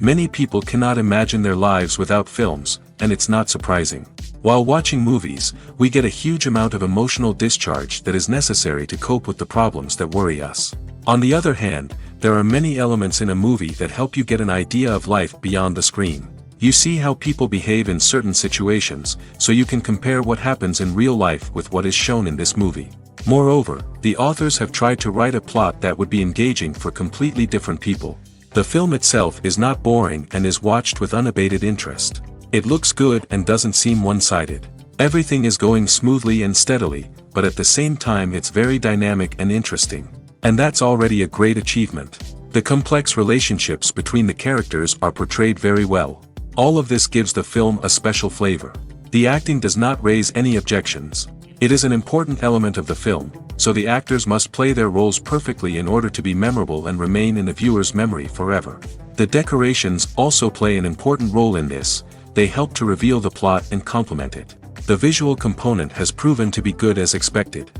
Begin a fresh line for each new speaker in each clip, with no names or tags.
Many people cannot imagine their lives without films, and it's not surprising. While watching movies, we get a huge amount of emotional discharge that is necessary to cope with the problems that worry us. On the other hand, there are many elements in a movie that help you get an idea of life beyond the screen. You see how people behave in certain situations, so you can compare what happens in real life with what is shown in this movie. Moreover, the authors have tried to write a plot that would be engaging for completely different people. The film itself is not boring and is watched with unabated interest. It looks good and doesn't seem one-sided. Everything is going smoothly and steadily, but at the same time it's very dynamic and interesting. And that's already a great achievement. The complex relationships between the characters are portrayed very well. All of this gives the film a special flavor. The acting does not raise any objections. It is an important element of the film, so the actors must play their roles perfectly in order to be memorable and remain in the viewer's memory forever. The decorations also play an important role in this. They help to reveal the plot and complement it. The visual component has proven to be good as expected.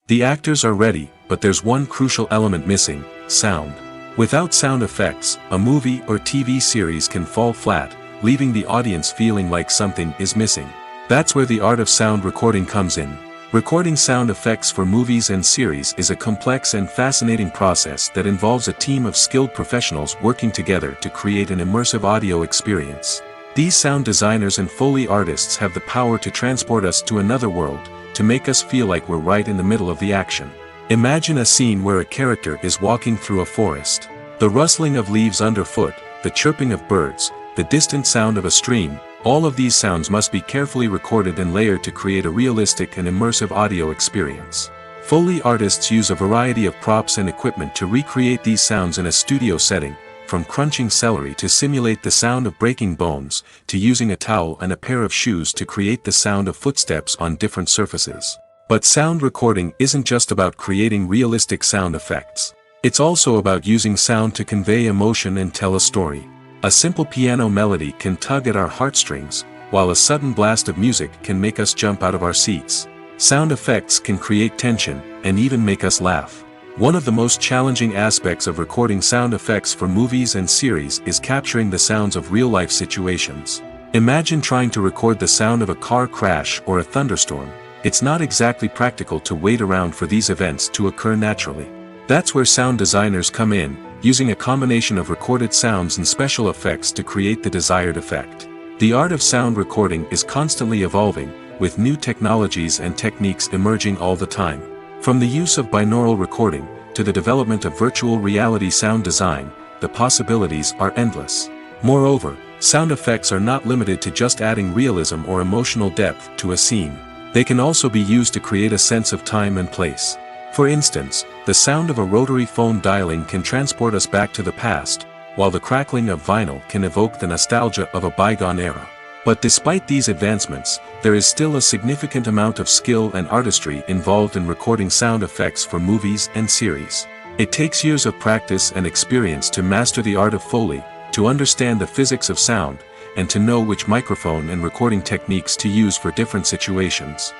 The actors are ready, but there's one crucial element missing: sound. Without sound effects, a movie or TV series can fall flat, leaving the audience feeling like something is missing. That's where the art of sound recording comes in. Recording sound effects for movies and series is a complex and fascinating process that involves a team of skilled professionals working together to create an immersive audio experience. These sound designers and Foley artists have the power to transport us to another world, to make us feel like we're right in the middle of the action. Imagine a scene where a character is walking through a forest. The rustling of leaves underfoot, the chirping of birds, the distant sound of a stream, all of these sounds must be carefully recorded and layered to create a realistic and immersive audio experience. Foley artists use a variety of props and equipment to recreate these sounds in a studio setting, from crunching celery to simulate the sound of breaking bones, to using a towel and a pair of shoes to create the sound of footsteps on different surfaces. But sound recording isn't just about creating realistic sound effects. It's also about using sound to convey emotion and tell a story. A simple piano melody can tug at our heartstrings, while a sudden blast of music can make us jump out of our seats. Sound effects can create tension, and even make us laugh. One of the most challenging aspects of recording sound effects for movies and series is capturing the sounds of real-life situations. Imagine trying to record the sound of a car crash or a thunderstorm. It's not exactly practical to wait around for these events to occur naturally. That's where sound designers come in, using a combination of recorded sounds and special effects to create the desired effect. The art of sound recording is constantly evolving, with new technologies and techniques emerging all the time. From the use of binaural recording, to the development of virtual reality sound design, the possibilities are endless. Moreover, sound effects are not limited to just adding realism or emotional depth to a scene. They can also be used to create a sense of time and place. For instance, the sound of a rotary phone dialing can transport us back to the past, while the crackling of vinyl can evoke the nostalgia of a bygone era. But despite these advancements, there is still a significant amount of skill and artistry involved in recording sound effects for movies and series. It takes years of practice and experience to master the art of Foley, to understand the physics of sound, and to know which microphone and recording techniques to use for different situations.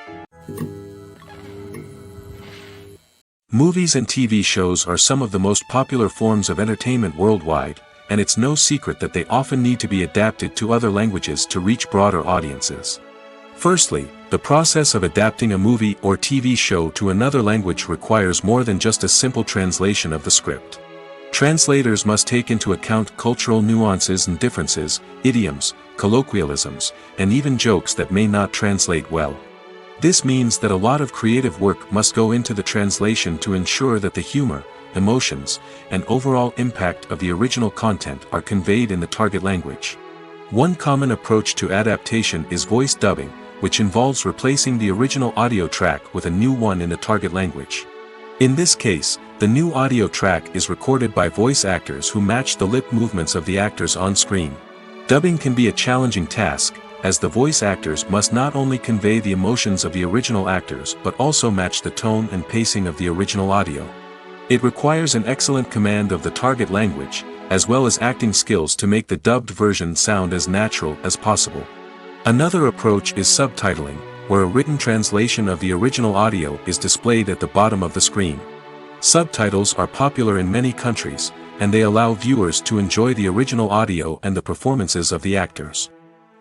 Movies and TV shows are some of the most popular forms of entertainment worldwide, and it's no secret that they often need to be adapted to other languages to reach broader audiences. Firstly, the process of adapting a movie or TV show to another language requires more than just a simple translation of the script. Translators must take into account cultural nuances and differences, idioms, colloquialisms, and even jokes that may not translate well. This means that a lot of creative work must go into the translation to ensure that the humor, emotions, and overall impact of the original content are conveyed in the target language. One common approach to adaptation is voice dubbing, which involves replacing the original audio track with a new one in the target language. In this case, the new audio track is recorded by voice actors who match the lip movements of the actors on screen. Dubbing can be a challenging task, as the voice actors must not only convey the emotions of the original actors but also match the tone and pacing of the original audio. It requires an excellent command of the target language, as well as acting skills to make the dubbed version sound as natural as possible. Another approach is subtitling, where a written translation of the original audio is displayed at the bottom of the screen. Subtitles are popular in many countries, and they allow viewers to enjoy the original audio and the performances of the actors.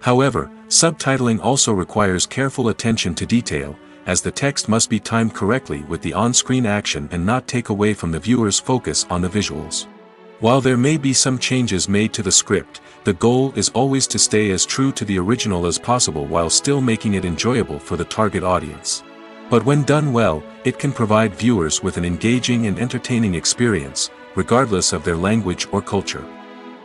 However, subtitling also requires careful attention to detail, as the text must be timed correctly with the on-screen action and not take away from the viewer's focus on the visuals. While there may be some changes made to the script, the goal is always to stay as true to the original as possible while still making it enjoyable for the target audience. But when done well, it can provide viewers with an engaging and entertaining experience, regardless of their language or culture.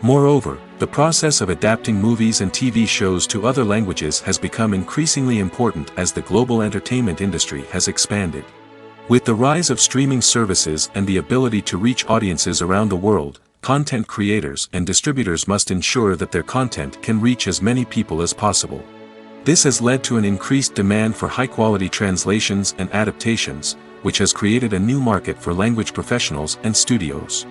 Moreover, the process of adapting movies and TV shows to other languages has become increasingly important as the global entertainment industry has expanded. With the rise of streaming services and the ability to reach audiences around the world, content creators and distributors must ensure that their content can reach as many people as possible. This has led to an increased demand for high-quality translations and adaptations, which has created a new market for language professionals and studios.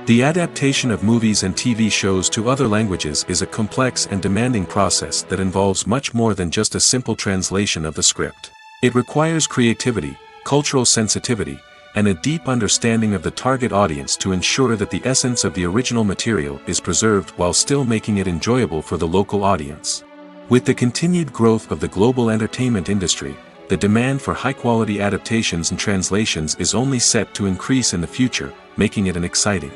The adaptation of movies and TV shows to other languages is a complex and demanding process that involves much more than just a simple translation of the script. It requires creativity, cultural sensitivity, and a deep understanding of the target audience to ensure that the essence of the original material is preserved while still making it enjoyable for the local audience. With the continued growth of the global entertainment industry, the demand for high-quality adaptations and translations is only set to increase in the future, making it an exciting.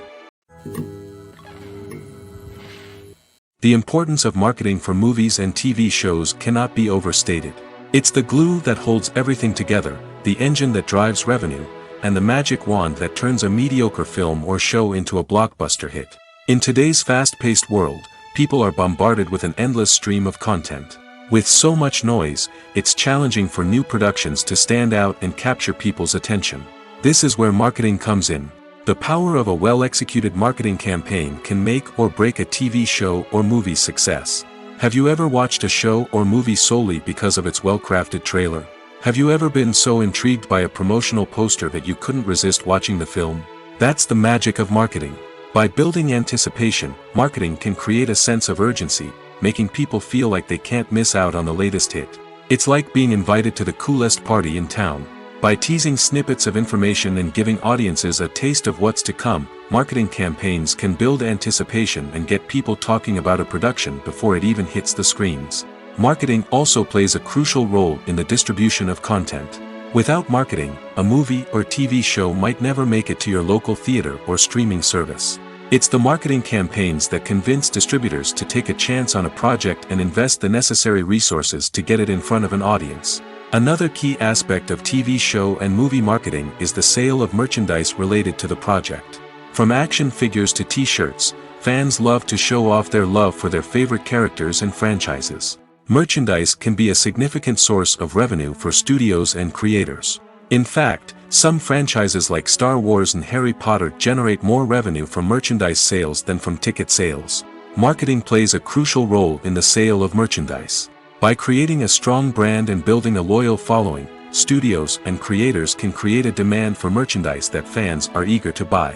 The importance of marketing for movies and TV shows cannot be overstated. It's the glue that holds everything together, the engine that drives revenue, and the magic wand that turns a mediocre film or show into a blockbuster hit. In today's fast-paced world, people are bombarded with an endless stream of content. With so much noise, it's challenging for new productions to stand out and capture people's attention. This is where marketing comes in. The power of a well-executed marketing campaign can make or break a TV show or movie's success. Have you ever watched a show or movie solely because of its well-crafted trailer? Have you ever been so intrigued by a promotional poster that you couldn't resist watching the film? That's the magic of marketing. By building anticipation, marketing can create a sense of urgency, making people feel like they can't miss out on the latest hit. It's like being invited to the coolest party in town. By teasing snippets of information and giving audiences a taste of what's to come, marketing campaigns can build anticipation and get people talking about a production before it even hits the screens. Marketing also plays a crucial role in the distribution of content. Without marketing, a movie or TV show might never make it to your local theater or streaming service. It's the marketing campaigns that convince distributors to take a chance on a project and invest the necessary resources to get it in front of an audience. Another key aspect of TV show and movie marketing is the sale of merchandise related to the project. From action figures to t-shirts, fans love to show off their love for their favorite characters and franchises. Merchandise can be a significant source of revenue for studios and creators. In fact, some franchises like Star Wars and Harry Potter generate more revenue from merchandise sales than from ticket sales. Marketing plays a crucial role in the sale of merchandise. By creating a strong brand and building a loyal following, studios and creators can create a demand for merchandise that fans are eager to buy.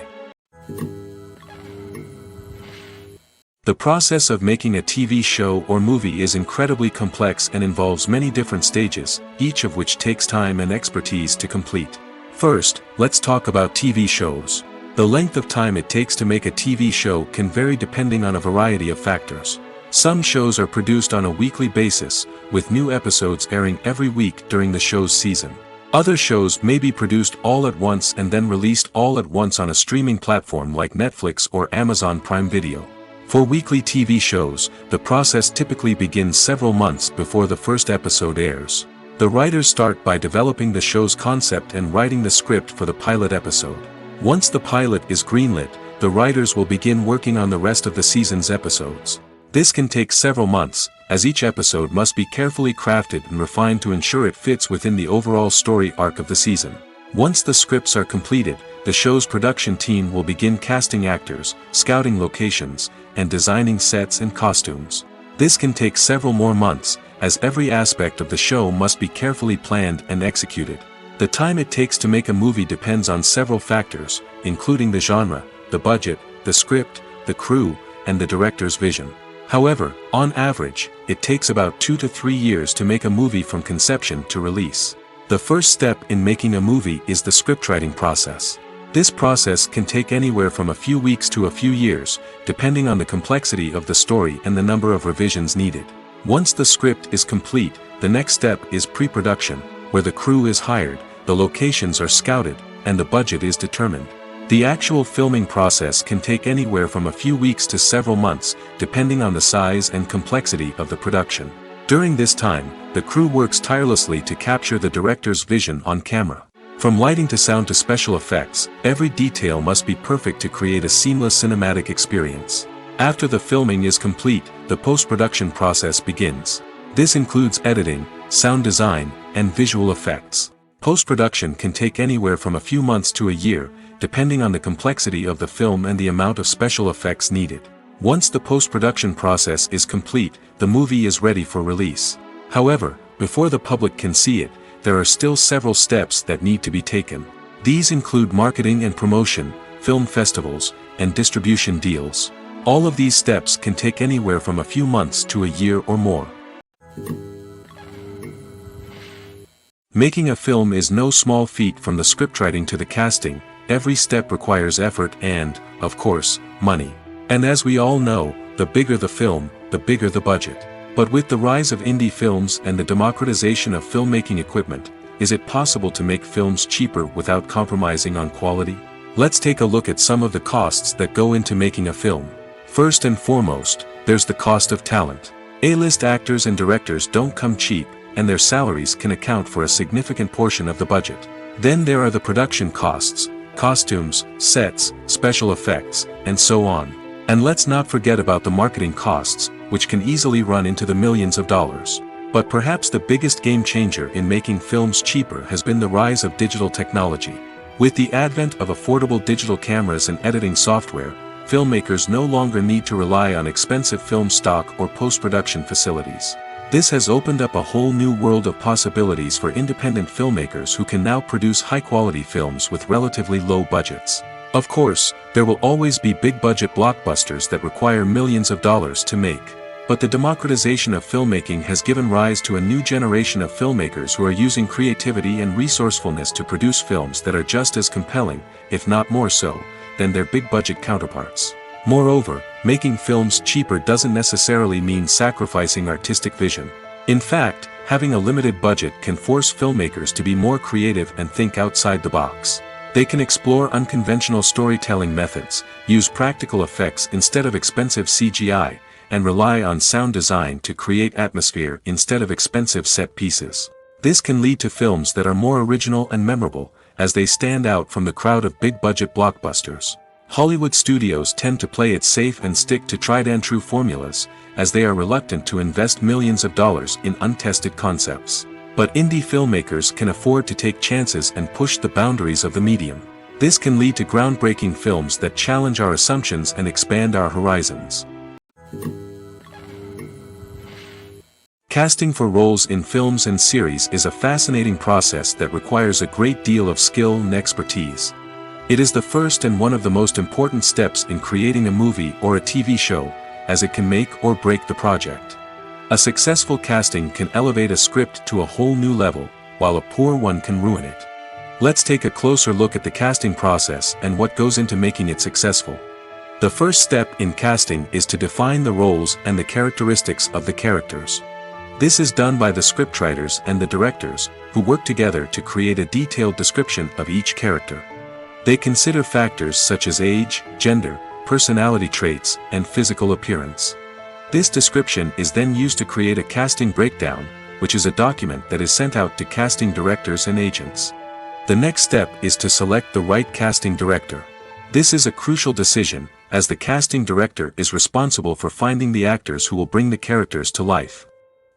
The process of making a TV show or movie is incredibly complex and involves many different stages, each of which takes time and expertise to complete. First, let's talk about TV shows. The length of time it takes to make a TV show can vary depending on a variety of factors. Some shows are produced on a weekly basis, with new episodes airing every week during the show's season. Other shows may be produced all at once and then released all at once on a streaming platform like Netflix or Amazon Prime Video. For weekly TV shows, the process typically begins several months before the first episode airs. The writers start by developing the show's concept and writing the script for the pilot episode. Once the pilot is greenlit, the writers will begin working on the rest of the season's episodes. This can take several months, as each episode must be carefully crafted and refined to ensure it fits within the overall story arc of the season. Once the scripts are completed, the show's production team will begin casting actors, scouting locations, and designing sets and costumes. This can take several more months, as every aspect of the show must be carefully planned and executed. The time it takes to make a movie depends on several factors, including the genre, the budget, the script, the crew, and the director's vision. However, on average, it takes about 2 to 3 years to make a movie from conception to release. The first step in making a movie is the scriptwriting process. This process can take anywhere from a few weeks to a few years, depending on the complexity of the story and the number of revisions needed. Once the script is complete, the next step is pre-production, where the crew is hired, the locations are scouted, and the budget is determined. The actual filming process can take anywhere from a few weeks to several months, depending on the size and complexity of the production. During this time, the crew works tirelessly to capture the director's vision on camera. From lighting to sound to special effects, every detail must be perfect to create a seamless cinematic experience. After the filming is complete, the post-production process begins. This includes editing, sound design, and visual effects. Post-production can take anywhere from a few months to a year, depending on the complexity of the film and the amount of special effects needed. Once the post-production process is complete, the movie is ready for release. However, before the public can see it, there are still several steps that need to be taken. These include marketing and promotion, film festivals, and distribution deals. All of these steps can take anywhere from a few months to a year or more. Making a film is no small feat. From the scriptwriting to the casting, every step requires effort and, of course, money. And as we all know, the bigger the film, the bigger the budget. But with the rise of indie films and the democratization of filmmaking equipment, is it possible to make films cheaper without compromising on quality? Let's take a look at some of the costs that go into making a film. First and foremost, there's the cost of talent. A-list actors and directors don't come cheap, and their salaries can account for a significant portion of the budget. Then there are the production costs, costumes, sets, special effects, and so on. And let's not forget about the marketing costs, which can easily run into the millions of dollars. But perhaps the biggest game changer in making films cheaper has been the rise of digital technology. With the advent of affordable digital cameras and editing software, filmmakers no longer need to rely on expensive film stock or post-production facilities. This has opened up a whole new world of possibilities for independent filmmakers who can now produce high-quality films with relatively low budgets. Of course, there will always be big-budget blockbusters that require millions of dollars to make. But the democratization of filmmaking has given rise to a new generation of filmmakers who are using creativity and resourcefulness to produce films that are just as compelling, if not more so, than their big-budget counterparts. Moreover, making films cheaper doesn't necessarily mean sacrificing artistic vision. In fact, having a limited budget can force filmmakers to be more creative and think outside the box. They can explore unconventional storytelling methods, use practical effects instead of expensive CGI, and rely on sound design to create atmosphere instead of expensive set pieces. This can lead to films that are more original and memorable, as they stand out from the crowd of big-budget blockbusters. Hollywood studios tend to play it safe and stick to tried-and-true formulas, as they are reluctant to invest millions of dollars in untested concepts. But indie filmmakers can afford to take chances and push the boundaries of the medium. This can lead to groundbreaking films that challenge our assumptions and expand our horizons. Casting for roles in films and series is a fascinating process that requires a great deal of skill and expertise. It is the first and one of the most important steps in creating a movie or a TV show, as it can make or break the project. A successful casting can elevate a script to a whole new level, while a poor one can ruin it. Let's take a closer look at the casting process and what goes into making it successful. The first step in casting is to define the roles and the characteristics of the characters. This is done by the scriptwriters and the directors, who work together to create a detailed description of each character. They consider factors such as age, gender, personality traits, and physical appearance. This description is then used to create a casting breakdown, which is a document that is sent out to casting directors and agents. The next step is to select the right casting director. This is a crucial decision, as the casting director is responsible for finding the actors who will bring the characters to life.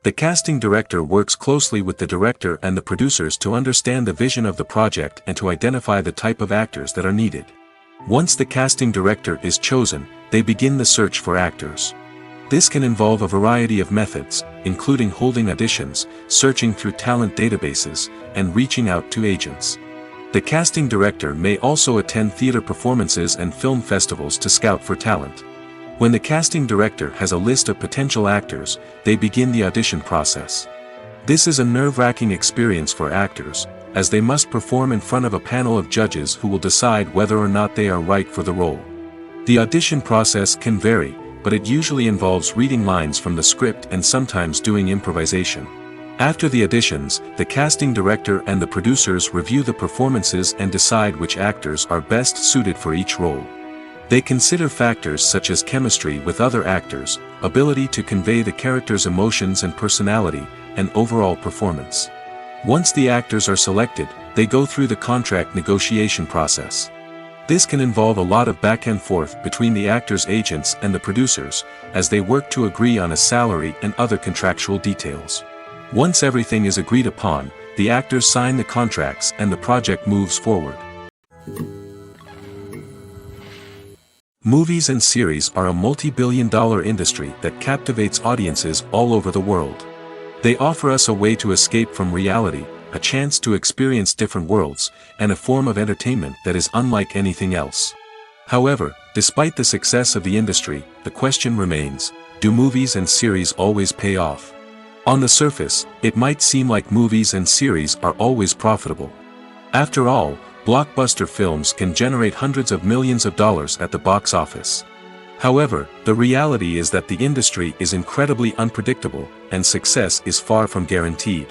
The casting director works closely with the director and the producers to understand the vision of the project and to identify the type of actors that are needed. Once the casting director is chosen, they begin the search for actors. This can involve a variety of methods, including holding auditions, searching through talent databases, and reaching out to agents. The casting director may also attend theater performances and film festivals to scout for talent. When the casting director has a list of potential actors, they begin the audition process. This is a nerve-wracking experience for actors, as they must perform in front of a panel of judges who will decide whether or not they are right for the role. The audition process can vary, but it usually involves reading lines from the script and sometimes doing improvisation. After the auditions, the casting director and the producers review the performances and decide which actors are best suited for each role. They consider factors such as chemistry with other actors, ability to convey the character's emotions and personality, and overall performance. Once the actors are selected, they go through the contract negotiation process. This can involve a lot of back and forth between the actors' agents and the producers, as they work to agree on a salary and other contractual details. Once everything is agreed upon, the actors sign the contracts and the project moves forward. Movies and series are a multi-billion-dollar industry that captivates audiences all over the world. They offer us a way to escape from reality, a chance to experience different worlds, and a form of entertainment that is unlike anything else. However, despite the success of the industry, the question remains, do movies and series always pay off? On the surface, it might seem like movies and series are always profitable. After all, blockbuster films can generate hundreds of millions of dollars at the box office. However, the reality is that the industry is incredibly unpredictable, and success is far from guaranteed.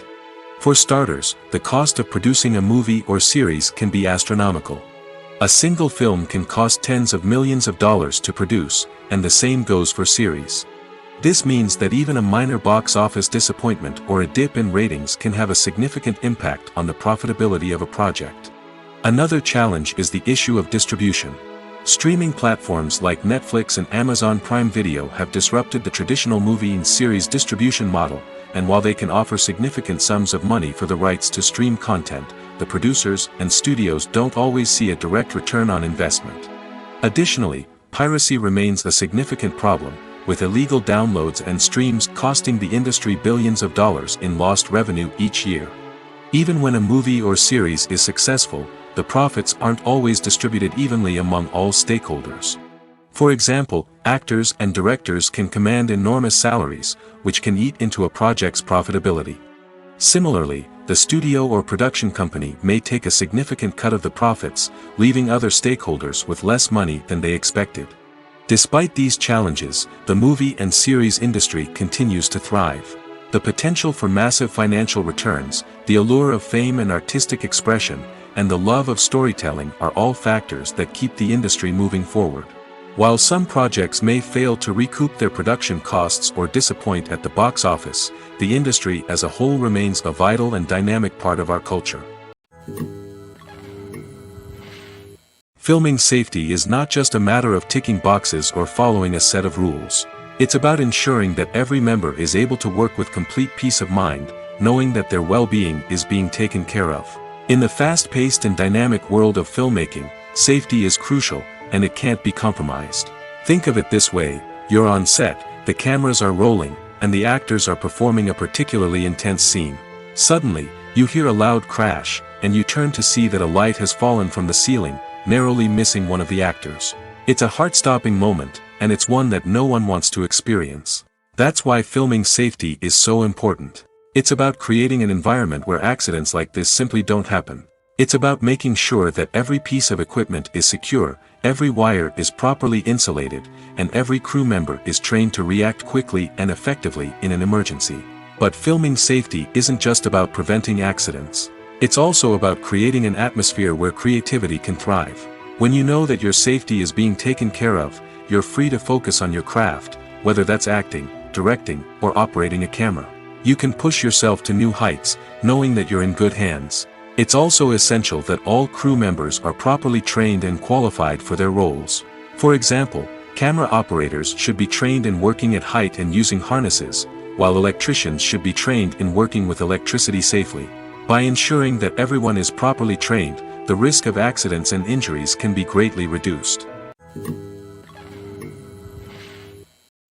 For starters, the cost of producing a movie or series can be astronomical. A single film can cost tens of millions of dollars to produce, and the same goes for series. This means that even a minor box office disappointment or a dip in ratings can have a significant impact on the profitability of a project. Another challenge is the issue of distribution. Streaming platforms like Netflix and Amazon Prime Video have disrupted the traditional movie and series distribution model, and while they can offer significant sums of money for the rights to stream content, the producers and studios don't always see a direct return on investment. Additionally, piracy remains a significant problem, with illegal downloads and streams costing the industry billions of dollars in lost revenue each year. Even when a movie or series is successful, the profits aren't always distributed evenly among all stakeholders. For example, actors and directors can command enormous salaries, which can eat into a project's profitability. Similarly, the studio or production company may take a significant cut of the profits, leaving other stakeholders with less money than they expected. Despite these challenges, the movie and series industry continues to thrive. The potential for massive financial returns, the allure of fame and artistic expression, and the love of storytelling are all factors that keep the industry moving forward. While some projects may fail to recoup their production costs or disappoint at the box office, the industry as a whole remains a vital and dynamic part of our culture. Filming safety is not just a matter of ticking boxes or following a set of rules. It's about ensuring that every member is able to work with complete peace of mind, knowing that their well-being is being taken care of. In the fast-paced and dynamic world of filmmaking, safety is crucial, and it can't be compromised. Think of it this way: you're on set, the cameras are rolling, and the actors are performing a particularly intense scene. Suddenly, you hear a loud crash, and you turn to see that a light has fallen from the ceiling, narrowly missing one of the actors. It's a heart-stopping moment, and it's one that no one wants to experience. That's why filming safety is so important. It's about creating an environment where accidents like this simply don't happen. It's about making sure that every piece of equipment is secure, every wire is properly insulated, and every crew member is trained to react quickly and effectively in an emergency. But filming safety isn't just about preventing accidents. It's also about creating an atmosphere where creativity can thrive. When you know that your safety is being taken care of, you're free to focus on your craft, whether that's acting, directing, or operating a camera. You can push yourself to new heights, knowing that you're in good hands. It's also essential that all crew members are properly trained and qualified for their roles. For example, camera operators should be trained in working at height and using harnesses, while electricians should be trained in working with electricity safely. By ensuring that everyone is properly trained, the risk of accidents and injuries can be greatly reduced.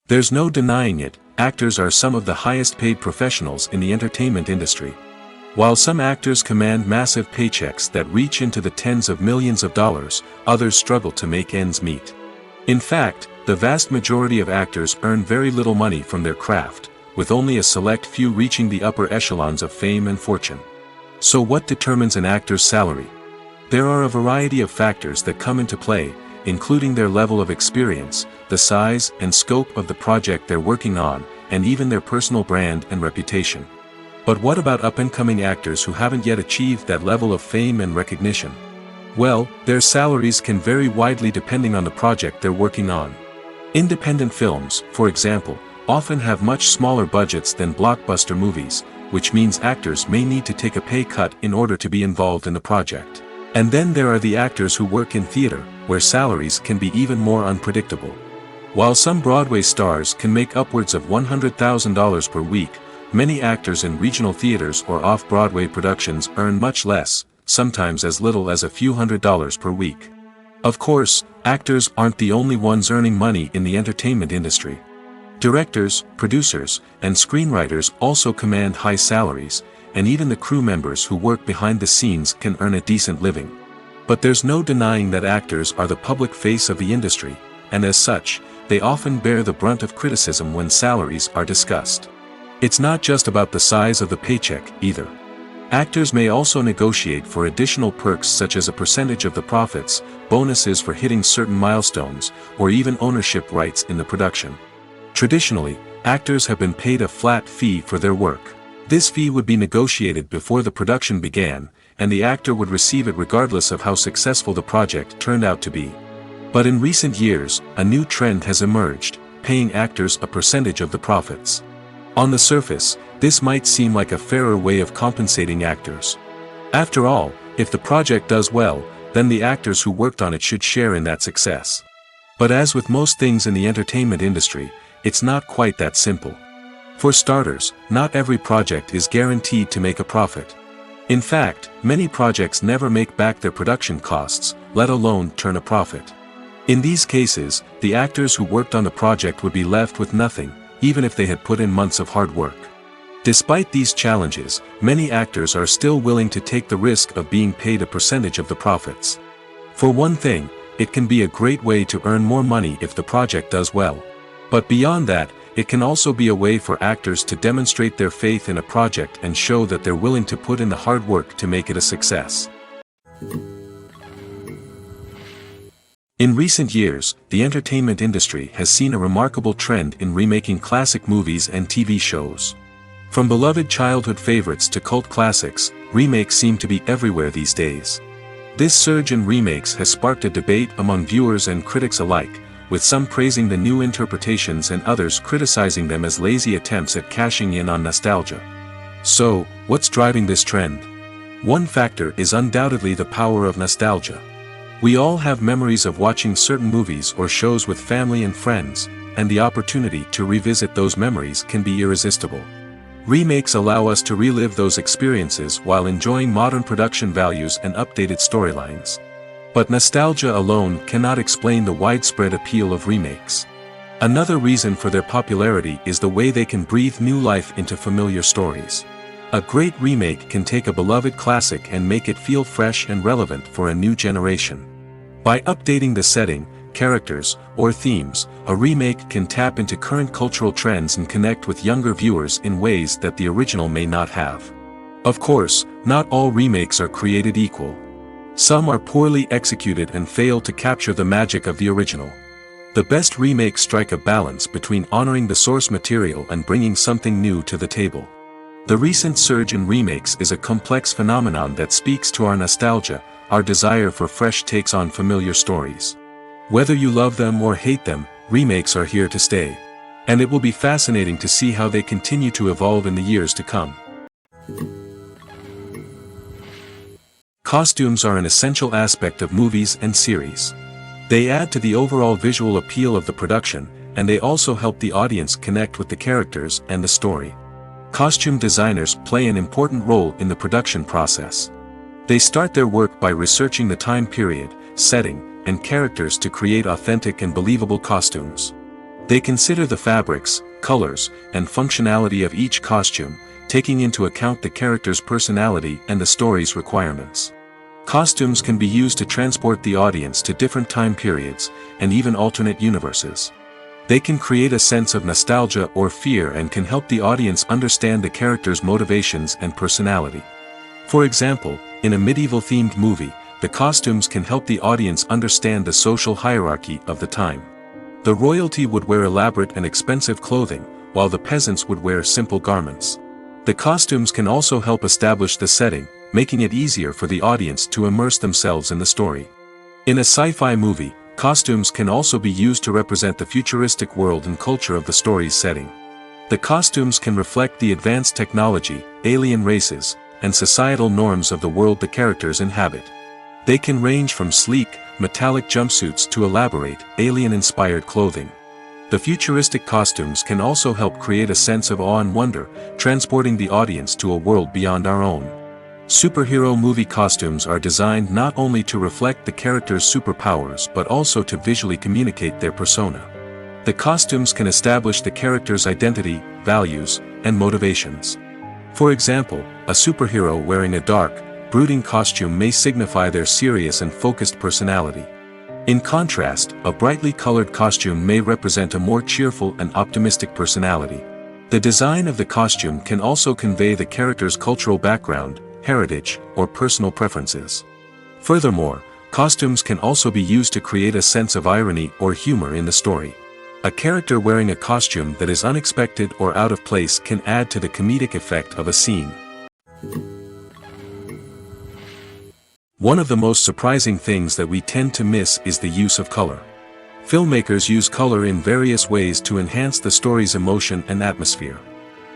There's no denying it, actors are some of the highest paid professionals in the entertainment industry. While some actors command massive paychecks that reach into the tens of millions of dollars, others struggle to make ends meet. In fact, the vast majority of actors earn very little money from their craft, with only a select few reaching the upper echelons of fame and fortune. So what determines an actor's salary? There are a variety of factors that come into play, including their level of experience, the size and scope of the project they're working on, and even their personal brand and reputation. But what about up-and-coming actors who haven't yet achieved that level of fame and recognition? Well, their salaries can vary widely depending on the project they're working on. Independent films, for example, often have much smaller budgets than blockbuster movies, which means actors may need to take a pay cut in order to be involved in the project. And then there are the actors who work in theater, where salaries can be even more unpredictable. While some Broadway stars can make upwards of $100,000 per week, many actors in regional theaters or off-Broadway productions earn much less, sometimes as little as a few $100s per week. Of course, actors aren't the only ones earning money in the entertainment industry. Directors, producers, and screenwriters also command high salaries, and even the crew members who work behind the scenes can earn a decent living. But there's no denying that actors are the public face of the industry, and as such, they often bear the brunt of criticism when salaries are discussed. It's not just about the size of the paycheck, either. Actors may also negotiate for additional perks such as a percentage of the profits, bonuses for hitting certain milestones, or even ownership rights in the production. Traditionally, actors have been paid a flat fee for their work. This fee would be negotiated before the production began, and the actor would receive it regardless of how successful the project turned out to be. But in recent years, a new trend has emerged, paying actors a percentage of the profits. On the surface, this might seem like a fairer way of compensating actors. After all, if the project does well, then the actors who worked on it should share in that success. But as with most things in the entertainment industry, it's not quite that simple. For starters, not every project is guaranteed to make a profit. In fact, many projects never make back their production costs, let alone turn a profit. In these cases, the actors who worked on the project would be left with nothing, even if they had put in months of hard work. Despite these challenges, many actors are still willing to take the risk of being paid a percentage of the profits. For one thing, it can be a great way to earn more money if the project does well. But beyond that, it can also be a way for actors to demonstrate their faith in a project and show that they're willing to put in the hard work to make it a success. In recent years, the entertainment industry has seen a remarkable trend in remaking classic movies and TV shows. From beloved childhood favorites to cult classics, remakes seem to be everywhere these days. This surge in remakes has sparked a debate among viewers and critics alike, with some praising the new interpretations and others criticizing them as lazy attempts at cashing in on nostalgia. So, what's driving this trend? One factor is undoubtedly the power of nostalgia. We all have memories of watching certain movies or shows with family and friends, and the opportunity to revisit those memories can be irresistible. Remakes allow us to relive those experiences while enjoying modern production values and updated storylines. But nostalgia alone cannot explain the widespread appeal of remakes. Another reason for their popularity is the way they can breathe new life into familiar stories. A great remake can take a beloved classic and make it feel fresh and relevant for a new generation. By updating the setting, characters, or themes, a remake can tap into current cultural trends and connect with younger viewers in ways that the original may not have. Of course, not all remakes are created equal. Some are poorly executed and fail to capture the magic of the original. The best remakes strike a balance between honoring the source material and bringing something new to the table. The recent surge in remakes is a complex phenomenon that speaks to our nostalgia, our desire for fresh takes on familiar stories. Whether you love them or hate them, remakes are here to stay. And it will be fascinating to see how they continue to evolve in the years to come. Costumes are an essential aspect of movies and series. They add to the overall visual appeal of the production, and they also help the audience connect with the characters and the story. Costume designers play an important role in the production process. They start their work by researching the time period, setting, and characters to create authentic and believable costumes. They consider the fabrics, colors, and functionality of each costume, taking into account the character's personality and the story's requirements. Costumes can be used to transport the audience to different time periods, and even alternate universes. They can create a sense of nostalgia or fear and can help the audience understand the character's motivations and personality. For example, in a medieval-themed movie, the costumes can help the audience understand the social hierarchy of the time. The royalty would wear elaborate and expensive clothing, while the peasants would wear simple garments. The costumes can also help establish the setting, making it easier for the audience to immerse themselves in the story. In a sci-fi movie, costumes can also be used to represent the futuristic world and culture of the story's setting. The costumes can reflect the advanced technology, alien races, and societal norms of the world the characters inhabit. They can range from sleek, metallic jumpsuits to elaborate, alien-inspired clothing. The futuristic costumes can also help create a sense of awe and wonder, transporting the audience to a world beyond our own. Superhero movie costumes are designed not only to reflect the character's superpowers but also to visually communicate their persona. The costumes can establish the character's identity, values, and motivations. For example, a superhero wearing a dark, brooding costume may signify their serious and focused personality. In contrast, a brightly colored costume may represent a more cheerful and optimistic personality. The design of the costume can also convey the character's cultural background, heritage, or personal preferences. Furthermore, costumes can also be used to create a sense of irony or humor in the story. A character wearing a costume that is unexpected or out of place can add to the comedic effect of a scene. One of the most surprising things that we tend to miss is the use of color. Filmmakers use color in various ways to enhance the story's emotion and atmosphere.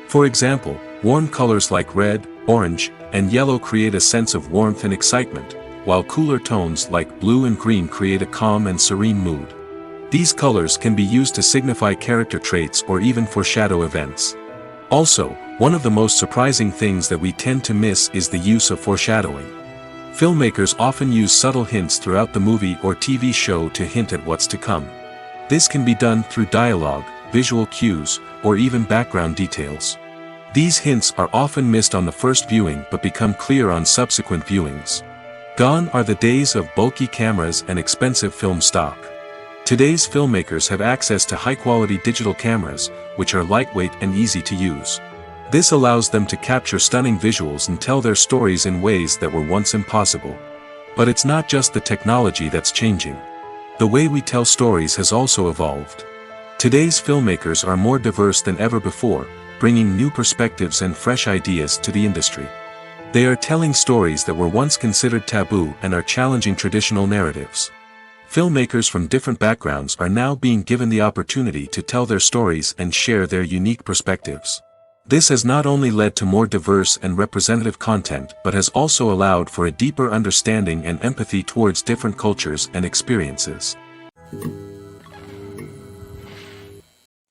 For example, warm colors like red, orange, and yellow create a sense of warmth and excitement, while cooler tones like blue and green create a calm and serene mood. These colors can be used to signify character traits or even foreshadow events. Also, one of the most surprising things that we tend to miss is the use of foreshadowing. Filmmakers often use subtle hints throughout the movie or TV show to hint at what's to come. This can be done through dialogue, visual cues, or even background details. These hints are often missed on the first viewing but become clear on subsequent viewings. Gone are the days of bulky cameras and expensive film stock. Today's filmmakers have access to high-quality digital cameras, which are lightweight and easy to use. This allows them to capture stunning visuals and tell their stories in ways that were once impossible. But it's not just the technology that's changing. The way we tell stories has also evolved. Today's filmmakers are more diverse than ever before, bringing new perspectives and fresh ideas to the industry. They are telling stories that were once considered taboo and are challenging traditional narratives. Filmmakers from different backgrounds are now being given the opportunity to tell their stories and share their unique perspectives. This has not only led to more diverse and representative content but has also allowed for a deeper understanding and empathy towards different cultures and experiences.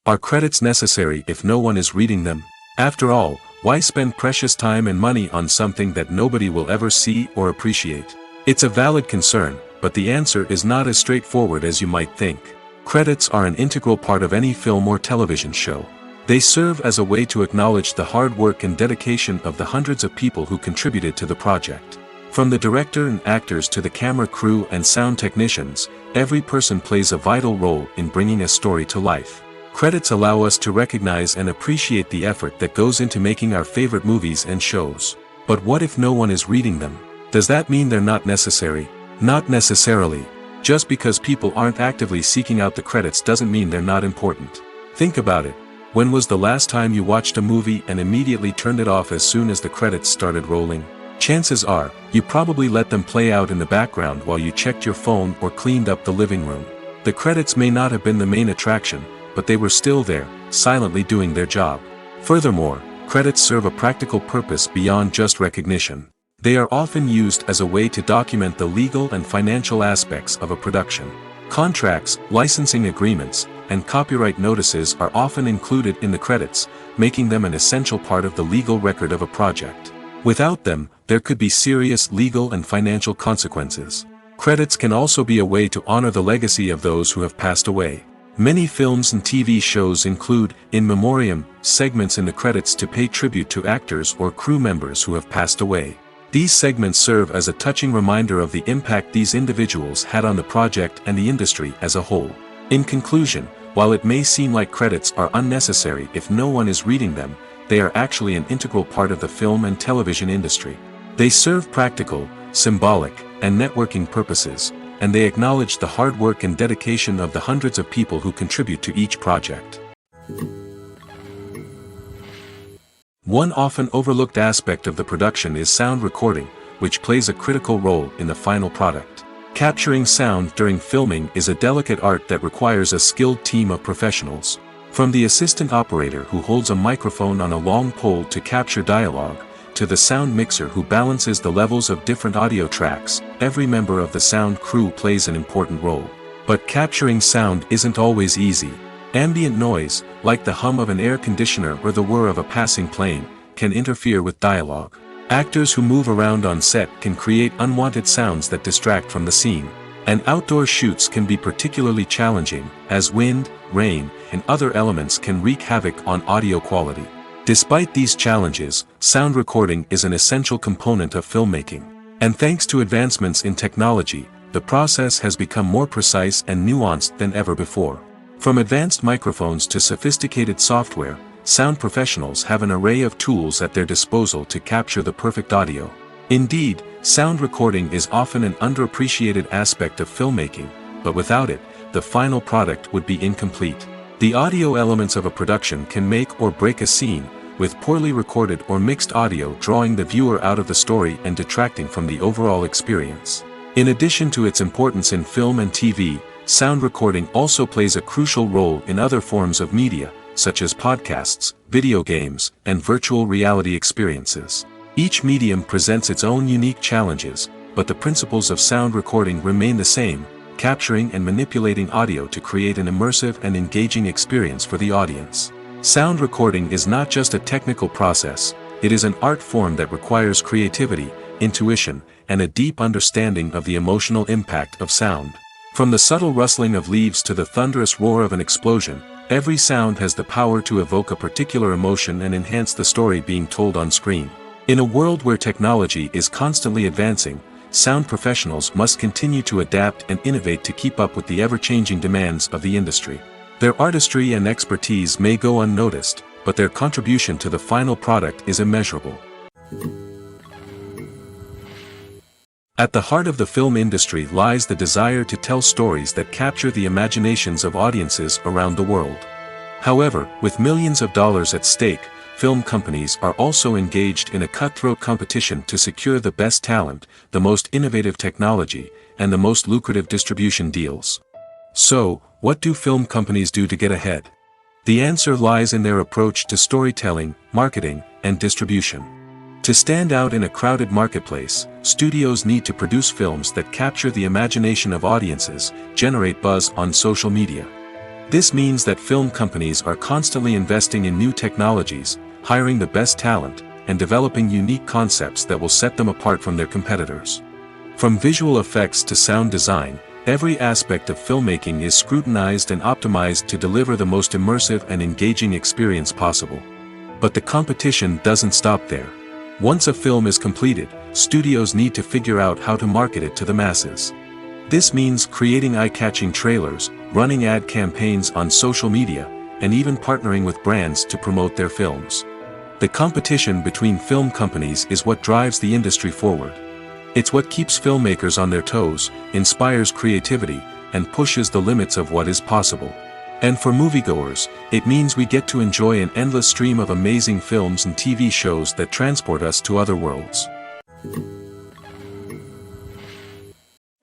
Are credits necessary if no one is reading them? After all, why spend precious time and money on something that nobody will ever see or appreciate? It's a valid concern, but the answer is not as straightforward as you might think. Credits are an integral part of any film or television show. They serve as a way to acknowledge the hard work and dedication of the hundreds of people who contributed to the project. From the director and actors to the camera crew and sound technicians, every person plays a vital role in bringing a story to life. Credits allow us to recognize and appreciate the effort that goes into making our favorite movies and shows. But what if no one is reading them? Does that mean they're not necessary? Not necessarily. Just because people aren't actively seeking out the credits doesn't mean they're not important. Think about it. When was the last time you watched a movie and immediately turned it off as soon as the credits started rolling? Chances are, you probably let them play out in the background while you checked your phone or cleaned up the living room. The credits may not have been the main attraction, but they were still there, silently doing their job. Furthermore, credits serve a practical purpose beyond just recognition. They are often used as a way to document the legal and financial aspects of a production. Contracts, licensing agreements, and copyright notices are often included in the credits, making them an essential part of the legal record of a project. Without them, there could be serious legal and financial consequences. Credits can also be a way to honor the legacy of those who have passed away. Many films and TV shows include, in memoriam, segments in the credits to pay tribute to actors or crew members who have passed away. These segments serve as a touching reminder of the impact these individuals had on the project and the industry as a whole. In conclusion, while it may seem like credits are unnecessary if no one is reading them, they are actually an integral part of the film and television industry. They serve practical, symbolic, and networking purposes, and they acknowledge the hard work and dedication of the hundreds of people who contribute to each project. One often overlooked aspect of the production is sound recording, which plays a critical role in the final product. Capturing sound during filming is a delicate art that requires a skilled team of professionals. From the assistant operator who holds a microphone on a long pole to capture dialogue, to the sound mixer who balances the levels of different audio tracks, every member of the sound crew plays an important role. But capturing sound isn't always easy. Ambient noise, like the hum of an air conditioner or the whir of a passing plane, can interfere with dialogue. Actors who move around on set can create unwanted sounds that distract from the scene. And outdoor shoots can be particularly challenging, as wind, rain, and other elements can wreak havoc on audio quality. Despite these challenges, sound recording is an essential component of filmmaking. And thanks to advancements in technology, the process has become more precise and nuanced than ever before. From advanced microphones to sophisticated software, sound professionals have an array of tools at their disposal to capture the perfect audio. Indeed, sound recording is often an underappreciated aspect of filmmaking, but without it, the final product would be incomplete. The audio elements of a production can make or break a scene, with poorly recorded or mixed audio drawing the viewer out of the story and detracting from the overall experience. In addition to its importance in film and TV, sound recording also plays a crucial role in other forms of media, such as podcasts, video games, and virtual reality experiences. Each medium presents its own unique challenges, but the principles of sound recording remain the same, capturing and manipulating audio to create an immersive and engaging experience for the audience. Sound recording is not just a technical process, it is an art form that requires creativity, intuition, and a deep understanding of the emotional impact of sound. From the subtle rustling of leaves to the thunderous roar of an explosion, every sound has the power to evoke a particular emotion and enhance the story being told on screen. In a world where technology is constantly advancing, sound professionals must continue to adapt and innovate to keep up with the ever-changing demands of the industry. Their artistry and expertise may go unnoticed, but their contribution to the final product is immeasurable. At the heart of the film industry lies the desire to tell stories that capture the imaginations of audiences around the world. However, with millions of dollars at stake, film companies are also engaged in a cutthroat competition to secure the best talent, the most innovative technology, and the most lucrative distribution deals. So, what do film companies do to get ahead? The answer lies in their approach to storytelling, marketing, and distribution. To stand out in a crowded marketplace, studios need to produce films that capture the imagination of audiences, generate buzz on social media. This means that film companies are constantly investing in new technologies, hiring the best talent, and developing unique concepts that will set them apart from their competitors. From visual effects to sound design, every aspect of filmmaking is scrutinized and optimized to deliver the most immersive and engaging experience possible. But the competition doesn't stop there. Once a film is completed, studios need to figure out how to market it to the masses. This means creating eye-catching trailers, running ad campaigns on social media, and even partnering with brands to promote their films. The competition between film companies is what drives the industry forward. It's what keeps filmmakers on their toes, inspires creativity, and pushes the limits of what is possible. And for moviegoers, it means we get to enjoy an endless stream of amazing films and TV shows that transport us to other worlds.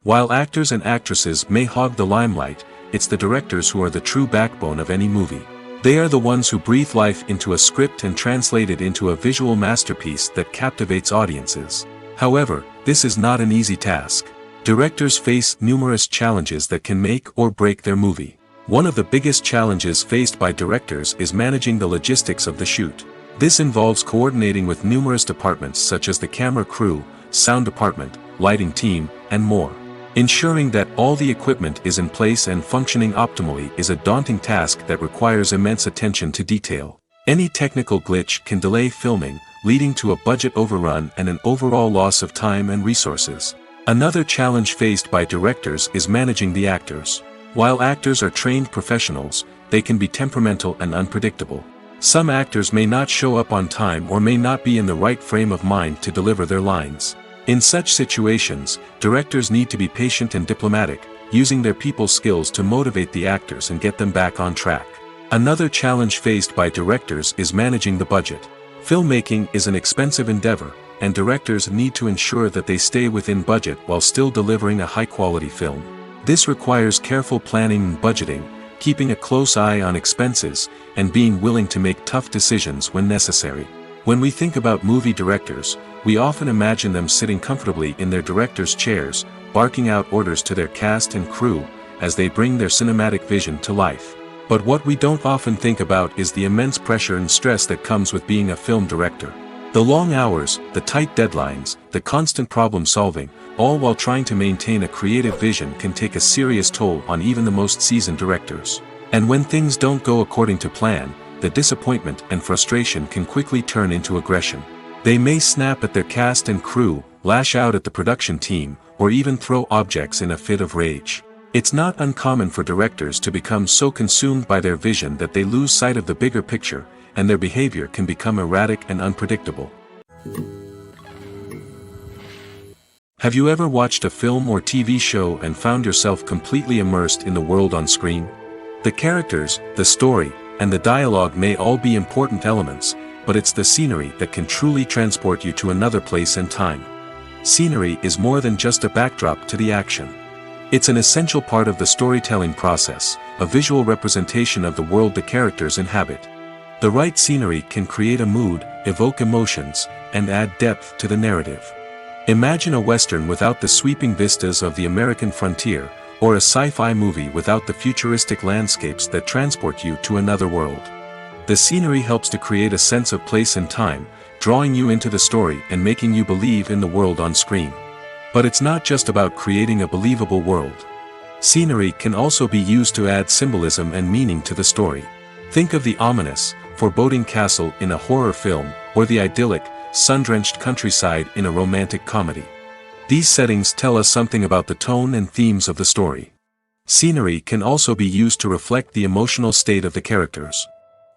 While actors and actresses may hog the limelight, it's the directors who are the true backbone of any movie. They are the ones who breathe life into a script and translate it into a visual masterpiece that captivates audiences. However, this is not an easy task. Directors face numerous challenges that can make or break their movie. One of the biggest challenges faced by directors is managing the logistics of the shoot. This involves coordinating with numerous departments such as the camera crew, sound department, lighting team, and more. Ensuring that all the equipment is in place and functioning optimally is a daunting task that requires immense attention to detail. Any technical glitch can delay filming, leading to a budget overrun and an overall loss of time and resources. Another challenge faced by directors is managing the actors. While actors are trained professionals, they can be temperamental and unpredictable. Some actors may not show up on time or may not be in the right frame of mind to deliver their lines. In such situations, directors need to be patient and diplomatic, using their people skills to motivate the actors and get them back on track. Another challenge faced by directors is managing the budget. Filmmaking is an expensive endeavor, and directors need to ensure that they stay within budget while still delivering a high-quality film. This requires careful planning and budgeting, keeping a close eye on expenses, and being willing to make tough decisions when necessary. When we think about movie directors, we often imagine them sitting comfortably in their director's chairs, barking out orders to their cast and crew, as they bring their cinematic vision to life. But what we don't often think about is the immense pressure and stress that comes with being a film director. The long hours, the tight deadlines, the constant problem solving, all while trying to maintain a creative vision can take a serious toll on even the most seasoned directors. And when things don't go according to plan, the disappointment and frustration can quickly turn into aggression. They may snap at their cast and crew, lash out at the production team, or even throw objects in a fit of rage. It's not uncommon for directors to become so consumed by their vision that they lose sight of the bigger picture, and their behavior can become erratic and unpredictable. Have you ever watched a film or TV show and found yourself completely immersed in the world on screen? The characters, the story, and the dialogue may all be important elements, but it's the scenery that can truly transport you to another place and time. Scenery is more than just a backdrop to the action. It's an essential part of the storytelling process, a visual representation of the world the characters inhabit. The right scenery can create a mood, evoke emotions, and add depth to the narrative. Imagine a Western without the sweeping vistas of the American frontier, or a sci-fi movie without the futuristic landscapes that transport you to another world. The scenery helps to create a sense of place and time, drawing you into the story and making you believe in the world on screen. But it's not just about creating a believable world. Scenery can also be used to add symbolism and meaning to the story. Think of the ominous, foreboding castle in a horror film, or the idyllic, sun-drenched countryside in a romantic comedy. These settings tell us something about the tone and themes of the story. Scenery can also be used to reflect the emotional state of the characters.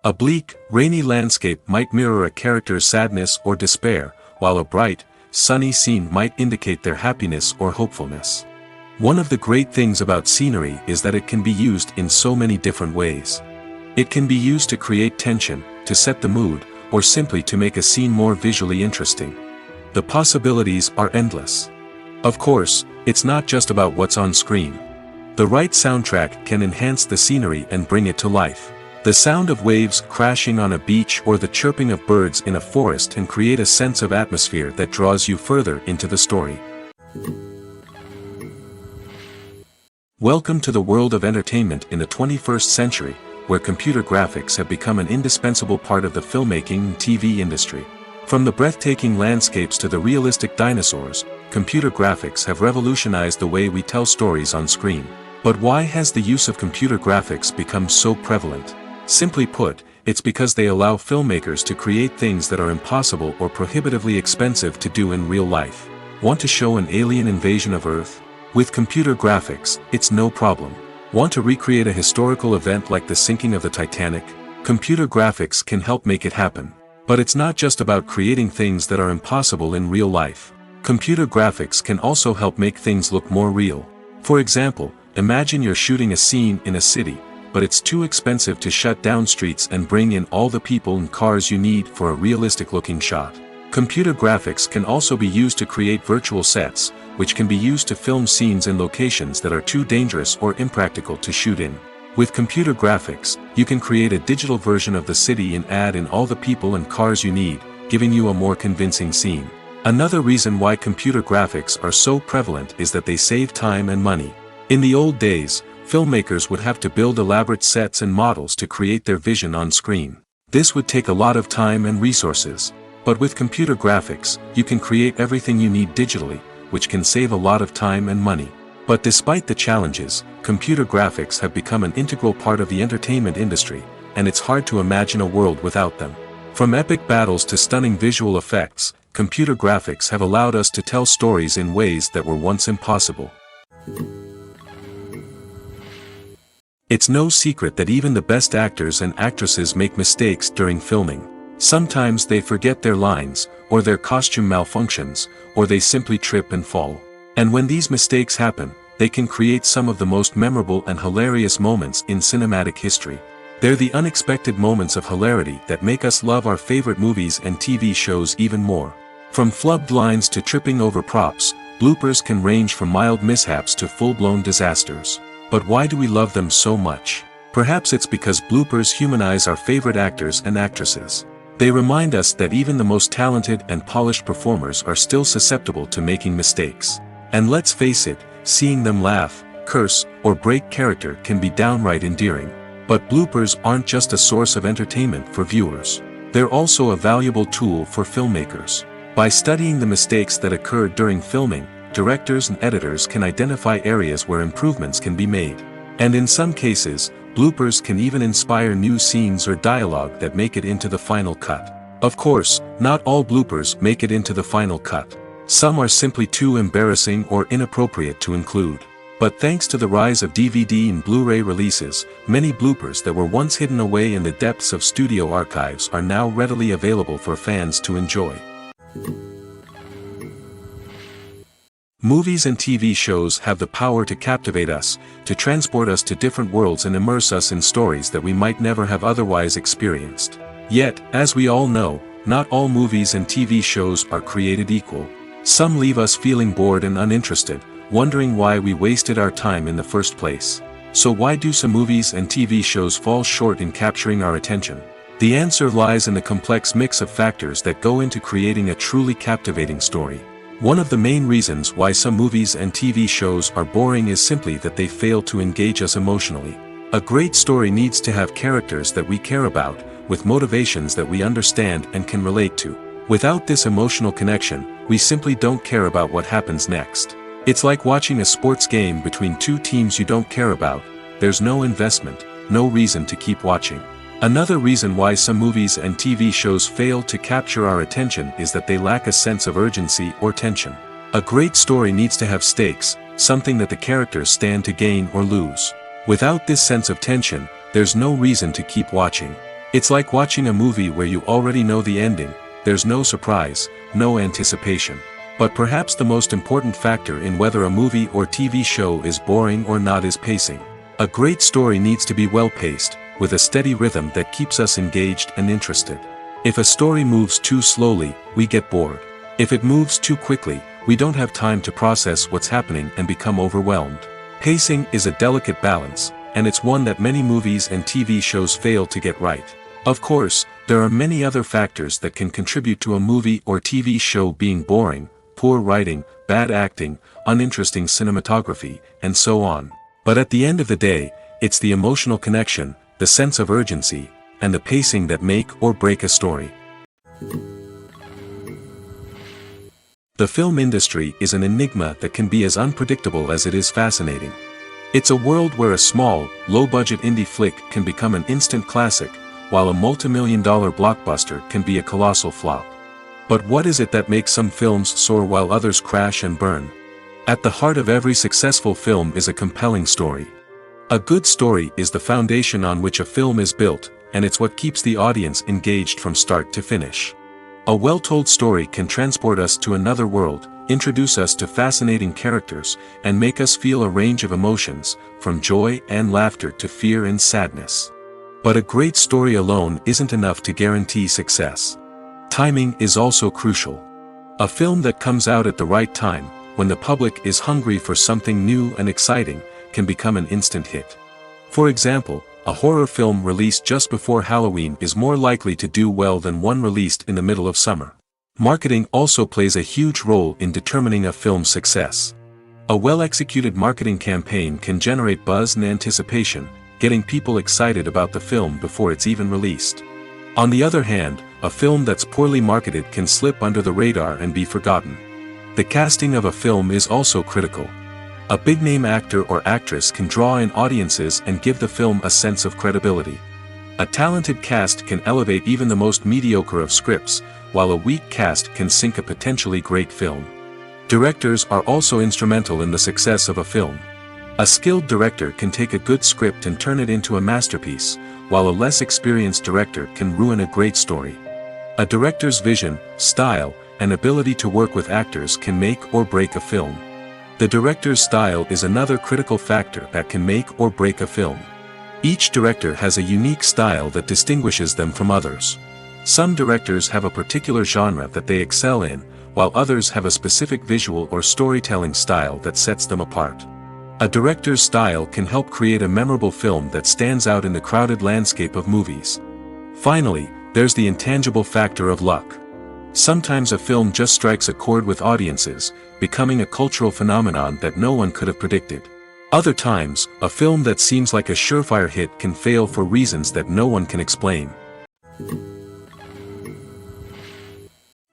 A bleak, rainy landscape might mirror a character's sadness or despair, while a bright, sunny scene might indicate their happiness or hopefulness. One of the great things about scenery is that it can be used in so many different ways. It can be used to create tension, to set the mood, or simply to make a scene more visually interesting. The possibilities are endless. Of course, it's not just about what's on screen. The right soundtrack can enhance the scenery and bring it to life. The sound of waves crashing on a beach or the chirping of birds in a forest can create a sense of atmosphere that draws you further into the story. Welcome to the world of entertainment in the 21st century, where computer graphics have become an indispensable part of the filmmaking and TV industry. From the breathtaking landscapes to the realistic dinosaurs, computer graphics have revolutionized the way we tell stories on screen. But why has the use of computer graphics become so prevalent? Simply put, it's because they allow filmmakers to create things that are impossible or prohibitively expensive to do in real life. Want to show an alien invasion of Earth? With computer graphics, it's no problem. Want to recreate a historical event like the sinking of the Titanic? Computer graphics can help make it happen. But it's not just about creating things that are impossible in real life. Computer graphics can also help make things look more real. For example, imagine you're shooting a scene in a city, but it's too expensive to shut down streets and bring in all the people and cars you need for a realistic-looking shot. Computer graphics can also be used to create virtual sets, which can be used to film scenes in locations that are too dangerous or impractical to shoot in. With computer graphics, you can create a digital version of the city and add in all the people and cars you need, giving you a more convincing scene. Another reason why computer graphics are so prevalent is that they save time and money. In the old days, filmmakers would have to build elaborate sets and models to create their vision on screen. This would take a lot of time and resources. But with computer graphics, you can create everything you need digitally, which can save a lot of time and money. But despite the challenges, computer graphics have become an integral part of the entertainment industry, and it's hard to imagine a world without them. From epic battles to stunning visual effects, computer graphics have allowed us to tell stories in ways that were once impossible. It's no secret that even the best actors and actresses make mistakes during filming. Sometimes they forget their lines, or their costume malfunctions, or they simply trip and fall. And when these mistakes happen, they can create some of the most memorable and hilarious moments in cinematic history. They're the unexpected moments of hilarity that make us love our favorite movies and TV shows even more. From flubbed lines to tripping over props, bloopers can range from mild mishaps to full-blown disasters. But why do we love them so much? Perhaps it's because bloopers humanize our favorite actors and actresses. They remind us that even the most talented and polished performers are still susceptible to making mistakes. And let's face it, seeing them laugh, curse, or break character can be downright endearing. But bloopers aren't just a source of entertainment for viewers. They're also a valuable tool for filmmakers. By studying the mistakes that occur during filming, directors and editors can identify areas where improvements can be made. And in some cases, bloopers can even inspire new scenes or dialogue that make it into the final cut. Of course, not all bloopers make it into the final cut. Some are simply too embarrassing or inappropriate to include. But thanks to the rise of DVD and Blu-ray releases, many bloopers that were once hidden away in the depths of studio archives are now readily available for fans to enjoy. Movies and TV shows have the power to captivate us, to transport us to different worlds and immerse us in stories that we might never have otherwise experienced. Yet, as we all know, not all movies and TV shows are created equal. Some leave us feeling bored and uninterested, wondering why we wasted our time in the first place. So why do some movies and TV shows fall short in capturing our attention? The answer lies in the complex mix of factors that go into creating a truly captivating story. One of the main reasons why some movies and TV shows are boring is simply that they fail to engage us emotionally. A great story needs to have characters that we care about, with motivations that we understand and can relate to. Without this emotional connection, we simply don't care about what happens next. It's like watching a sports game between two teams you don't care about. There's no investment, no reason to keep watching. Another reason why some movies and TV shows fail to capture our attention is that they lack a sense of urgency or tension. A great story needs to have stakes, something that the characters stand to gain or lose. Without this sense of tension, there's no reason to keep watching. It's like watching a movie where you already know the ending. There's no surprise, no anticipation. But perhaps the most important factor in whether a movie or TV show is boring or not is pacing. A great story needs to be well-paced, with a steady rhythm that keeps us engaged and interested. If a story moves too slowly, we get bored. If it moves too quickly, we don't have time to process what's happening and become overwhelmed. Pacing is a delicate balance, and it's one that many movies and TV shows fail to get right. Of course, there are many other factors that can contribute to a movie or TV show being boring: poor writing, bad acting, uninteresting cinematography, and so on. But at the end of the day, it's the emotional connection, the sense of urgency, and the pacing that make or break a story. The film industry is an enigma that can be as unpredictable as it is fascinating. It's a world where a small, low-budget indie flick can become an instant classic, while a multi-million-dollar blockbuster can be a colossal flop. But what is it that makes some films soar while others crash and burn? At the heart of every successful film is a compelling story. A good story is the foundation on which a film is built, and it's what keeps the audience engaged from start to finish. A well-told story can transport us to another world, introduce us to fascinating characters, and make us feel a range of emotions, from joy and laughter to fear and sadness. But a great story alone isn't enough to guarantee success. Timing is also crucial. A film that comes out at the right time, when the public is hungry for something new and exciting, can become an instant hit. For example, a horror film released just before Halloween is more likely to do well than one released in the middle of summer. Marketing also plays a huge role in determining a film's success. A well-executed marketing campaign can generate buzz and anticipation, getting people excited about the film before it's even released. On the other hand, a film that's poorly marketed can slip under the radar and be forgotten. The casting of a film is also critical. A big-name actor or actress can draw in audiences and give the film a sense of credibility. A talented cast can elevate even the most mediocre of scripts, while a weak cast can sink a potentially great film. Directors are also instrumental in the success of a film. A skilled director can take a good script and turn it into a masterpiece, while a less experienced director can ruin a great story. A director's vision, style, and ability to work with actors can make or break a film. The director's style is another critical factor that can make or break a film. Each director has a unique style that distinguishes them from others. Some directors have a particular genre that they excel in, while others have a specific visual or storytelling style that sets them apart. A director's style can help create a memorable film that stands out in the crowded landscape of movies. Finally, there's the intangible factor of luck. Sometimes a film just strikes a chord with audiences, becoming a cultural phenomenon that no one could have predicted. Other times, a film that seems like a surefire hit can fail for reasons that no one can explain.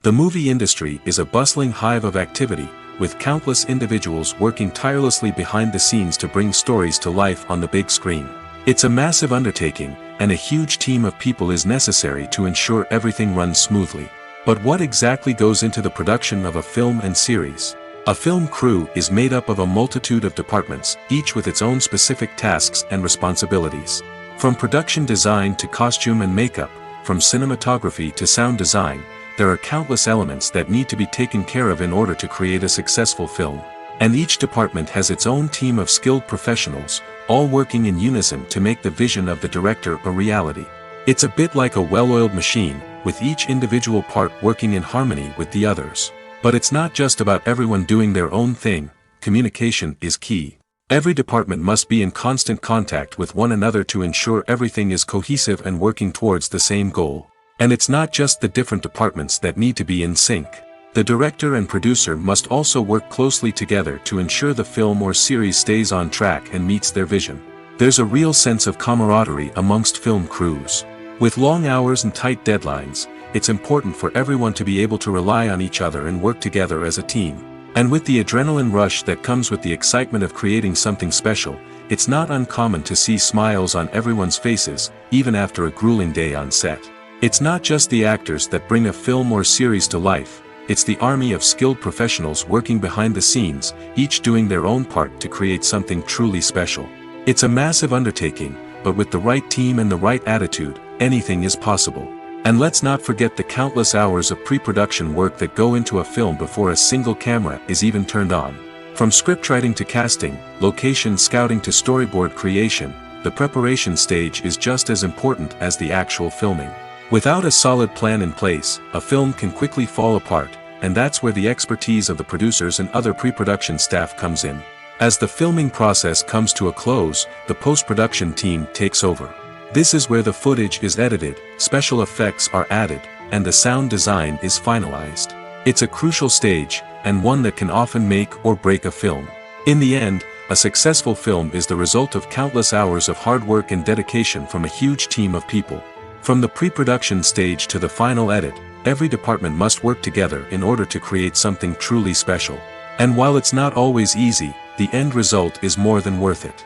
The movie industry is a bustling hive of activity, with countless individuals working tirelessly behind the scenes to bring stories to life on the big screen. It's a massive undertaking, and a huge team of people is necessary to ensure everything runs smoothly. But what exactly goes into the production of a film and series? A film crew is made up of a multitude of departments, each with its own specific tasks and responsibilities. From production design to costume and makeup, from cinematography to sound design, there are countless elements that need to be taken care of in order to create a successful film. And each department has its own team of skilled professionals, all working in unison to make the vision of the director a reality. It's a bit like a well-oiled machine, with each individual part working in harmony with the others. But it's not just about everyone doing their own thing. Communication is key. Every department must be in constant contact with one another to ensure everything is cohesive and working towards the same goal. And it's not just the different departments that need to be in sync. The director and producer must also work closely together to ensure the film or series stays on track and meets their vision. There's a real sense of camaraderie amongst film crews. With long hours and tight deadlines, it's important for everyone to be able to rely on each other and work together as a team. And with the adrenaline rush that comes with the excitement of creating something special, it's not uncommon to see smiles on everyone's faces, even after a grueling day on set. It's not just the actors that bring a film or series to life, it's the army of skilled professionals working behind the scenes, each doing their own part to create something truly special. It's a massive undertaking, but with the right team and the right attitude, anything is possible. And let's not forget the countless hours of pre-production work that go into a film before a single camera is even turned on. From scriptwriting to casting, location scouting to storyboard creation, the preparation stage is just as important as the actual filming. Without a solid plan in place, a film can quickly fall apart, and that's where the expertise of the producers and other pre-production staff comes in. As the filming process comes to a close, the post-production team takes over. This is where the footage is edited, special effects are added, and the sound design is finalized. It's a crucial stage, and one that can often make or break a film. In the end, a successful film is the result of countless hours of hard work and dedication from a huge team of people. From the pre-production stage to the final edit, every department must work together in order to create something truly special. And while it's not always easy, the end result is more than worth it.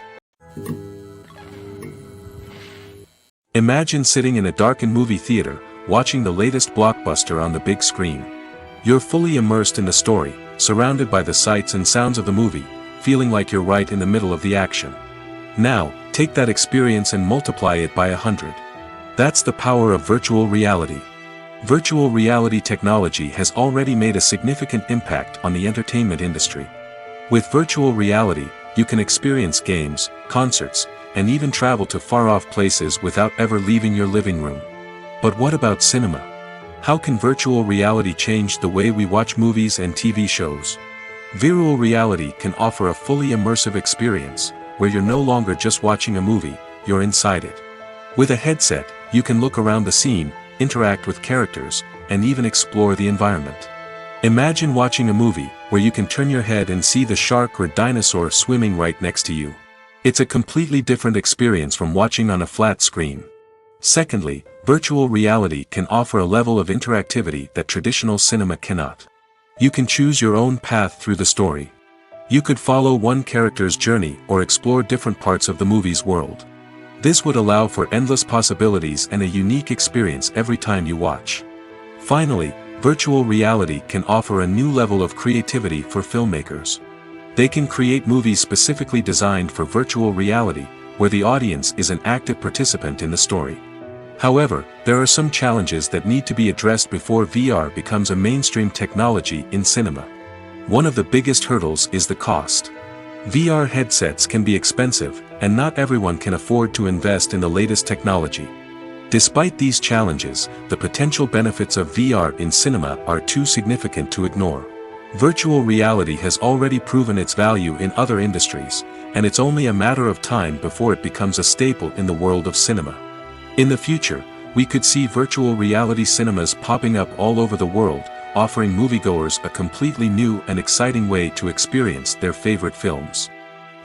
Imagine sitting in a darkened movie theater, watching the latest blockbuster on the big screen. You're fully immersed in the story, surrounded by the sights and sounds of the movie, feeling like you're right in the middle of the action. Now, take that experience and multiply it by 100. That's the power of virtual reality. Virtual reality technology has already made a significant impact on the entertainment industry. With virtual reality, you can experience games, concerts, and even travel to far-off places without ever leaving your living room. But what about cinema? How can virtual reality change the way we watch movies and TV shows? Virtual reality can offer a fully immersive experience, where you're no longer just watching a movie, you're inside it. With a headset, you can look around the scene, interact with characters, and even explore the environment. Imagine watching a movie, where you can turn your head and see the shark or dinosaur swimming right next to you. It's a completely different experience from watching on a flat screen. Secondly, virtual reality can offer a level of interactivity that traditional cinema cannot. You can choose your own path through the story. You could follow one character's journey or explore different parts of the movie's world. This would allow for endless possibilities and a unique experience every time you watch. Finally, virtual reality can offer a new level of creativity for filmmakers. They can create movies specifically designed for virtual reality, where the audience is an active participant in the story. However, there are some challenges that need to be addressed before VR becomes a mainstream technology in cinema. One of the biggest hurdles is the cost. VR headsets can be expensive, and not everyone can afford to invest in the latest technology. Despite these challenges, the potential benefits of VR in cinema are too significant to ignore. Virtual reality has already proven its value in other industries, and it's only a matter of time before it becomes a staple in the world of cinema. In the future, we could see virtual reality cinemas popping up all over the world, offering moviegoers a completely new and exciting way to experience their favorite films.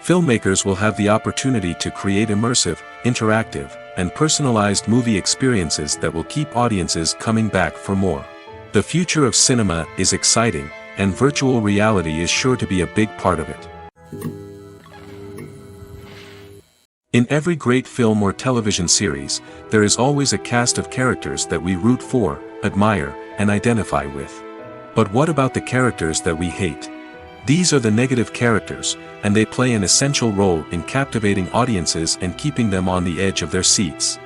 Filmmakers will have the opportunity to create immersive, interactive, and personalized movie experiences that will keep audiences coming back for more. The future of cinema is exciting, and virtual reality is sure to be a big part of it. In every great film or television series, there is always a cast of characters that we root for, admire, and identify with. But what about the characters that we hate? These are the negative characters, and they play an essential role in captivating audiences and keeping them on the edge of their seats.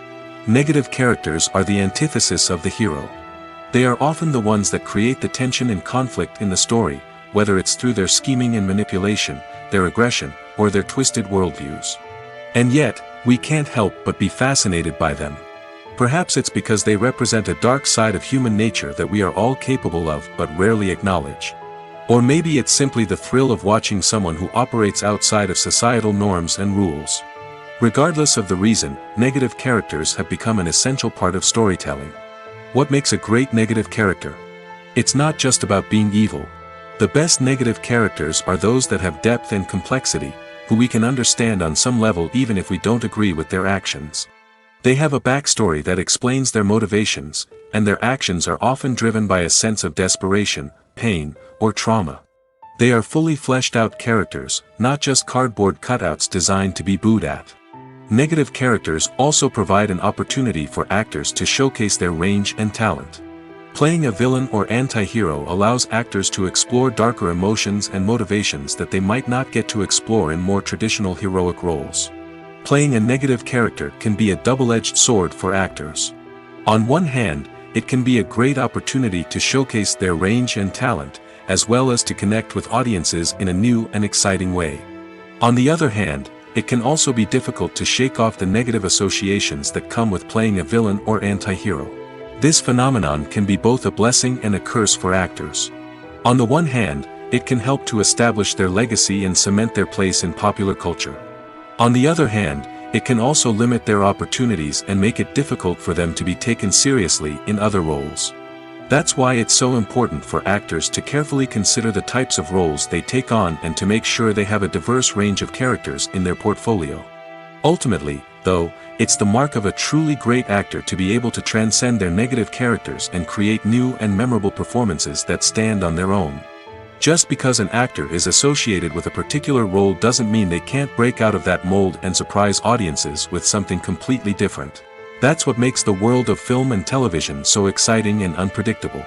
Negative characters are the antithesis of the hero. They are often the ones that create the tension and conflict in the story, whether it's through their scheming and manipulation, their aggression, or their twisted worldviews. And yet, we can't help but be fascinated by them. Perhaps it's because they represent a dark side of human nature that we are all capable of but rarely acknowledge. Or maybe it's simply the thrill of watching someone who operates outside of societal norms and rules. Regardless of the reason, negative characters have become an essential part of storytelling. What makes a great negative character? It's not just about being evil. The best negative characters are those that have depth and complexity, who we can understand on some level even if we don't agree with their actions. They have a backstory that explains their motivations, and their actions are often driven by a sense of desperation, pain, or trauma. They are fully fleshed out characters, not just cardboard cutouts designed to be booed at. Negative characters also provide an opportunity for actors to showcase their range and talent. Playing a villain or anti-hero allows actors to explore darker emotions and motivations that they might not get to explore in more traditional heroic roles. Playing a negative character can be a double-edged sword for actors. On one hand, it can be a great opportunity to showcase their range and talent, as well as to connect with audiences in a new and exciting way. On the other hand, it can also be difficult to shake off the negative associations that come with playing a villain or anti-hero. This phenomenon can be both a blessing and a curse for actors. On the one hand, it can help to establish their legacy and cement their place in popular culture. On the other hand, it can also limit their opportunities and make it difficult for them to be taken seriously in other roles. That's why it's so important for actors to carefully consider the types of roles they take on and to make sure they have a diverse range of characters in their portfolio. Ultimately, though, it's the mark of a truly great actor to be able to transcend their negative characters and create new and memorable performances that stand on their own. Just because an actor is associated with a particular role doesn't mean they can't break out of that mold and surprise audiences with something completely different. That's what makes the world of film and television so exciting and unpredictable.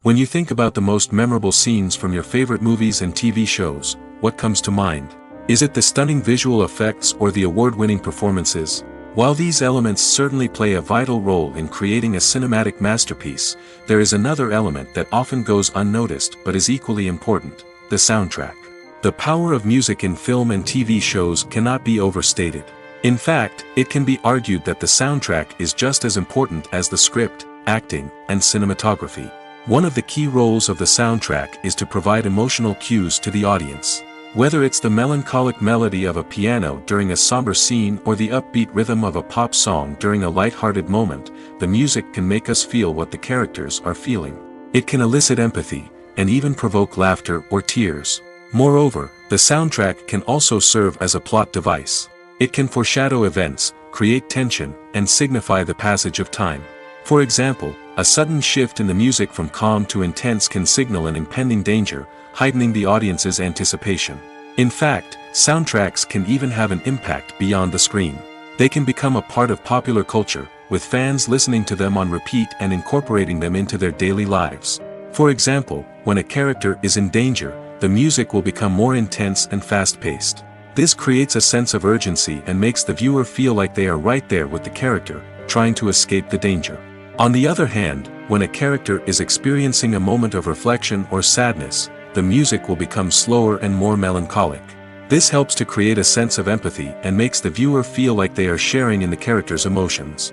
When you think about the most memorable scenes from your favorite movies and TV shows, what comes to mind? Is it the stunning visual effects or the award-winning performances? While these elements certainly play a vital role in creating a cinematic masterpiece, there is another element that often goes unnoticed but is equally important: the soundtrack. The power of music in film and TV shows cannot be overstated. In fact, it can be argued that the soundtrack is just as important as the script, acting, and cinematography. One of the key roles of the soundtrack is to provide emotional cues to the audience. Whether it's the melancholic melody of a piano during a somber scene or the upbeat rhythm of a pop song during a light-hearted moment, the music can make us feel what the characters are feeling. It can elicit empathy, and even provoke laughter or tears. Moreover, the soundtrack can also serve as a plot device. It can foreshadow events, create tension, and signify the passage of time. For example, a sudden shift in the music from calm to intense can signal an impending danger, heightening the audience's anticipation. In fact, soundtracks can even have an impact beyond the screen. They can become a part of popular culture, with fans listening to them on repeat and incorporating them into their daily lives. For example, when a character is in danger, the music will become more intense and fast-paced. This creates a sense of urgency and makes the viewer feel like they are right there with the character, trying to escape the danger. On the other hand, when a character is experiencing a moment of reflection or sadness, the music will become slower and more melancholic. This helps to create a sense of empathy and makes the viewer feel like they are sharing in the character's emotions.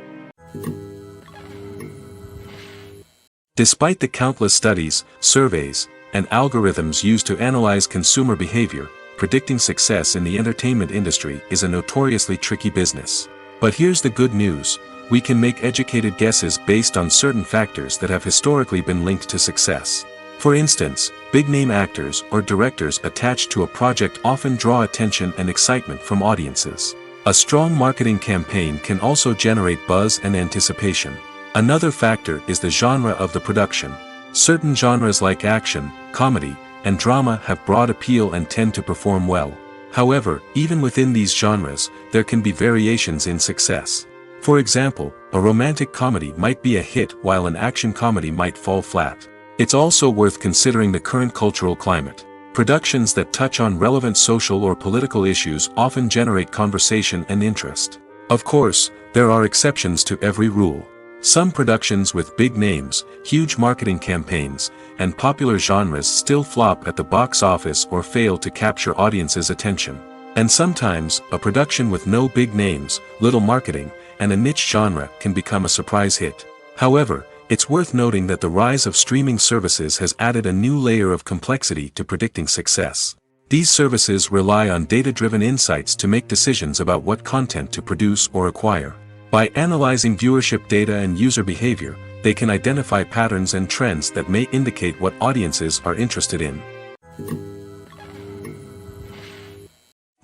Despite the countless studies, surveys, and algorithms used to analyze consumer behavior, predicting success in the entertainment industry is a notoriously tricky business. But here's the good news: we can make educated guesses based on certain factors that have historically been linked to success. For instance, big-name actors or directors attached to a project often draw attention and excitement from audiences. A strong marketing campaign can also generate buzz and anticipation. Another factor is the genre of the production. Certain genres like action, comedy, and drama have broad appeal and tend to perform well. However, even within these genres, there can be variations in success. For example, a romantic comedy might be a hit while an action comedy might fall flat. It's also worth considering the current cultural climate. Productions that touch on relevant social or political issues often generate conversation and interest. Of course, there are exceptions to every rule. Some productions with big names, huge marketing campaigns, and popular genres still flop at the box office or fail to capture audiences' attention. And sometimes, a production with no big names, little marketing, and a niche genre can become a surprise hit. However, it's worth noting that the rise of streaming services has added a new layer of complexity to predicting success. These services rely on data-driven insights to make decisions about what content to produce or acquire. By analyzing viewership data and user behavior, they can identify patterns and trends that may indicate what audiences are interested in.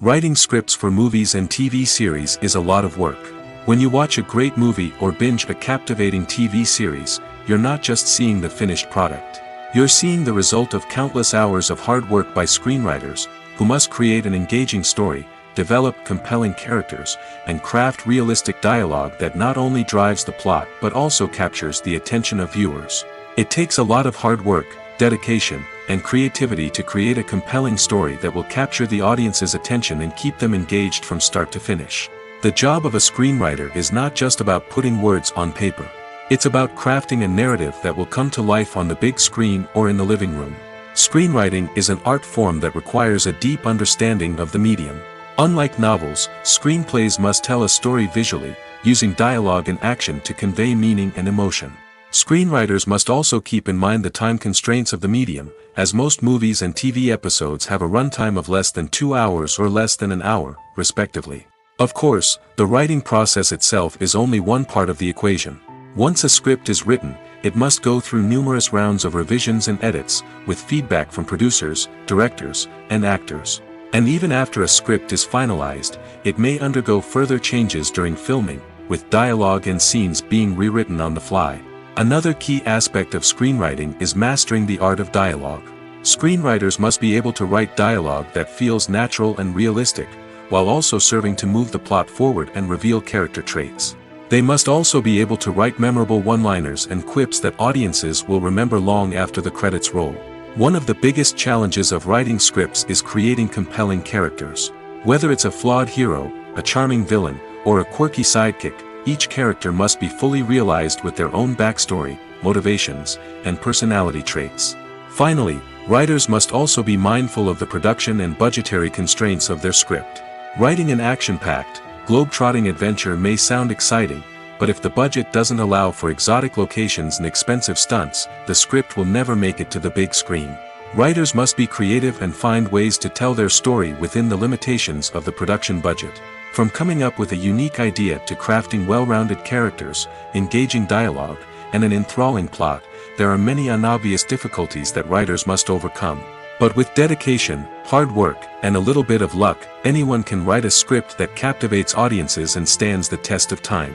Writing scripts for movies and TV series is a lot of work. When you watch a great movie or binge a captivating TV series, you're not just seeing the finished product. You're seeing the result of countless hours of hard work by screenwriters, who must create an engaging story, develop compelling characters, and craft realistic dialogue that not only drives the plot but also captures the attention of viewers. It takes a lot of hard work, dedication, and creativity to create a compelling story that will capture the audience's attention and keep them engaged from start to finish. The job of a screenwriter is not just about putting words on paper. It's about crafting a narrative that will come to life on the big screen or in the living room. Screenwriting is an art form that requires a deep understanding of the medium. Unlike novels, screenplays must tell a story visually, using dialogue and action to convey meaning and emotion. Screenwriters must also keep in mind the time constraints of the medium, as most movies and TV episodes have a runtime of less than 2 hours or less than an hour, respectively. Of course, the writing process itself is only one part of the equation. Once a script is written, it must go through numerous rounds of revisions and edits, with feedback from producers, directors, and actors. And even after a script is finalized, it may undergo further changes during filming, with dialogue and scenes being rewritten on the fly. Another key aspect of screenwriting is mastering the art of dialogue. Screenwriters must be able to write dialogue that feels natural and realistic, while also serving to move the plot forward and reveal character traits. They must also be able to write memorable one-liners and quips that audiences will remember long after the credits roll. One of the biggest challenges of writing scripts is creating compelling characters. Whether it's a flawed hero, a charming villain, or a quirky sidekick, each character must be fully realized with their own backstory, motivations, and personality traits. Finally, writers must also be mindful of the production and budgetary constraints of their script. Writing an action-packed, globe-trotting adventure may sound exciting, but if the budget doesn't allow for exotic locations and expensive stunts, the script will never make it to the big screen. Writers must be creative and find ways to tell their story within the limitations of the production budget. From coming up with a unique idea to crafting well-rounded characters, engaging dialogue, and an enthralling plot, there are many unobvious difficulties that writers must overcome. But with dedication, hard work, and a little bit of luck, anyone can write a script that captivates audiences and stands the test of time.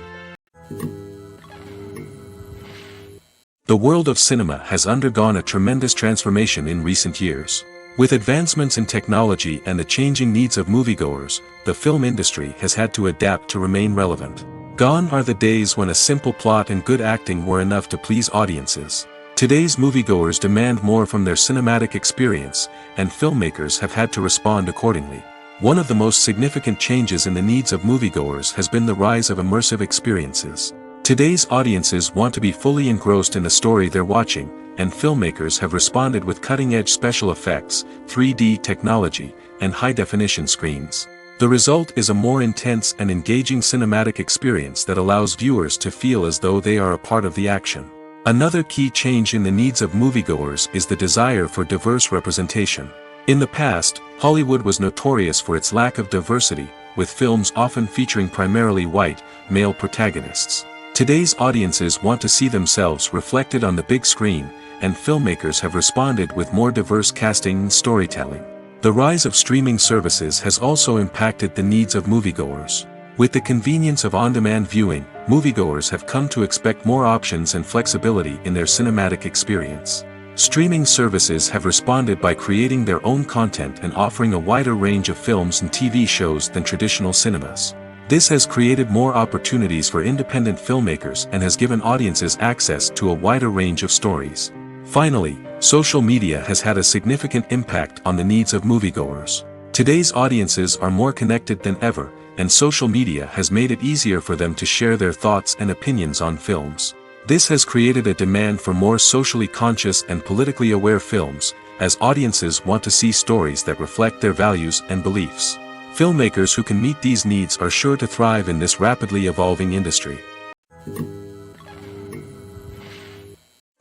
The world of cinema has undergone a tremendous transformation in recent years. With advancements in technology and the changing needs of moviegoers, the film industry has had to adapt to remain relevant. Gone are the days when a simple plot and good acting were enough to please audiences. Today's moviegoers demand more from their cinematic experience, and filmmakers have had to respond accordingly. One of the most significant changes in the needs of moviegoers has been the rise of immersive experiences. Today's audiences want to be fully engrossed in the story they're watching, and filmmakers have responded with cutting-edge special effects, 3D technology, and high-definition screens. The result is a more intense and engaging cinematic experience that allows viewers to feel as though they are a part of the action. Another key change in the needs of moviegoers is the desire for diverse representation. In the past, Hollywood was notorious for its lack of diversity, with films often featuring primarily white, male protagonists. Today's audiences want to see themselves reflected on the big screen, and filmmakers have responded with more diverse casting and storytelling. The rise of streaming services has also impacted the needs of moviegoers. With the convenience of on-demand viewing, moviegoers have come to expect more options and flexibility in their cinematic experience. Streaming services have responded by creating their own content and offering a wider range of films and TV shows than traditional cinemas. This has created more opportunities for independent filmmakers and has given audiences access to a wider range of stories. Finally, social media has had a significant impact on the needs of moviegoers. Today's audiences are more connected than ever, and social media has made it easier for them to share their thoughts and opinions on films. This has created a demand for more socially conscious and politically aware films, as audiences want to see stories that reflect their values and beliefs. Filmmakers who can meet these needs are sure to thrive in this rapidly evolving industry.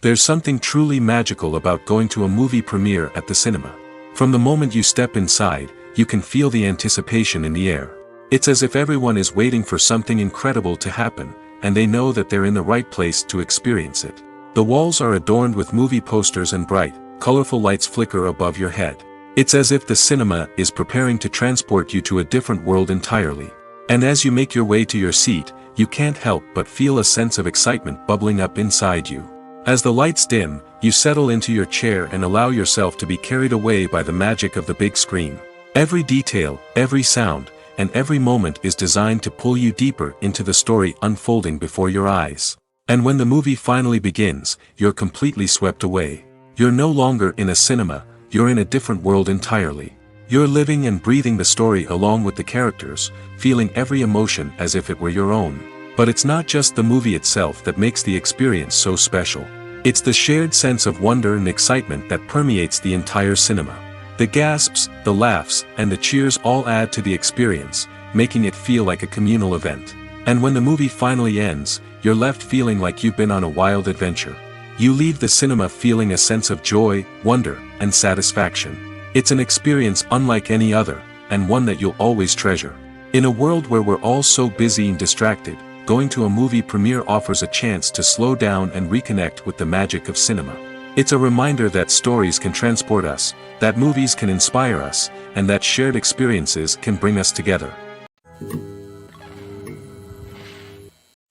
There's something truly magical about going to a movie premiere at the cinema. From the moment you step inside, you can feel the anticipation in the air. It's as if everyone is waiting for something incredible to happen, and they know that they're in the right place to experience it. The walls are adorned with movie posters and bright, colorful lights flicker above your head. It's as if the cinema is preparing to transport you to a different world entirely. And as you make your way to your seat, you can't help but feel a sense of excitement bubbling up inside you. As the lights dim, you settle into your chair and allow yourself to be carried away by the magic of the big screen. Every detail, every sound, and every moment is designed to pull you deeper into the story unfolding before your eyes. And when the movie finally begins, you're completely swept away. You're no longer in a cinema, you're in a different world entirely. You're living and breathing the story along with the characters, feeling every emotion as if it were your own. But it's not just the movie itself that makes the experience so special. It's the shared sense of wonder and excitement that permeates the entire cinema. The gasps, the laughs, and the cheers all add to the experience, making it feel like a communal event. And when the movie finally ends, you're left feeling like you've been on a wild adventure. You leave the cinema feeling a sense of joy, wonder, and satisfaction. It's an experience unlike any other, and one that you'll always treasure. In a world where we're all so busy and distracted, going to a movie premiere offers a chance to slow down and reconnect with the magic of cinema. It's a reminder that stories can transport us, that movies can inspire us, and that shared experiences can bring us together.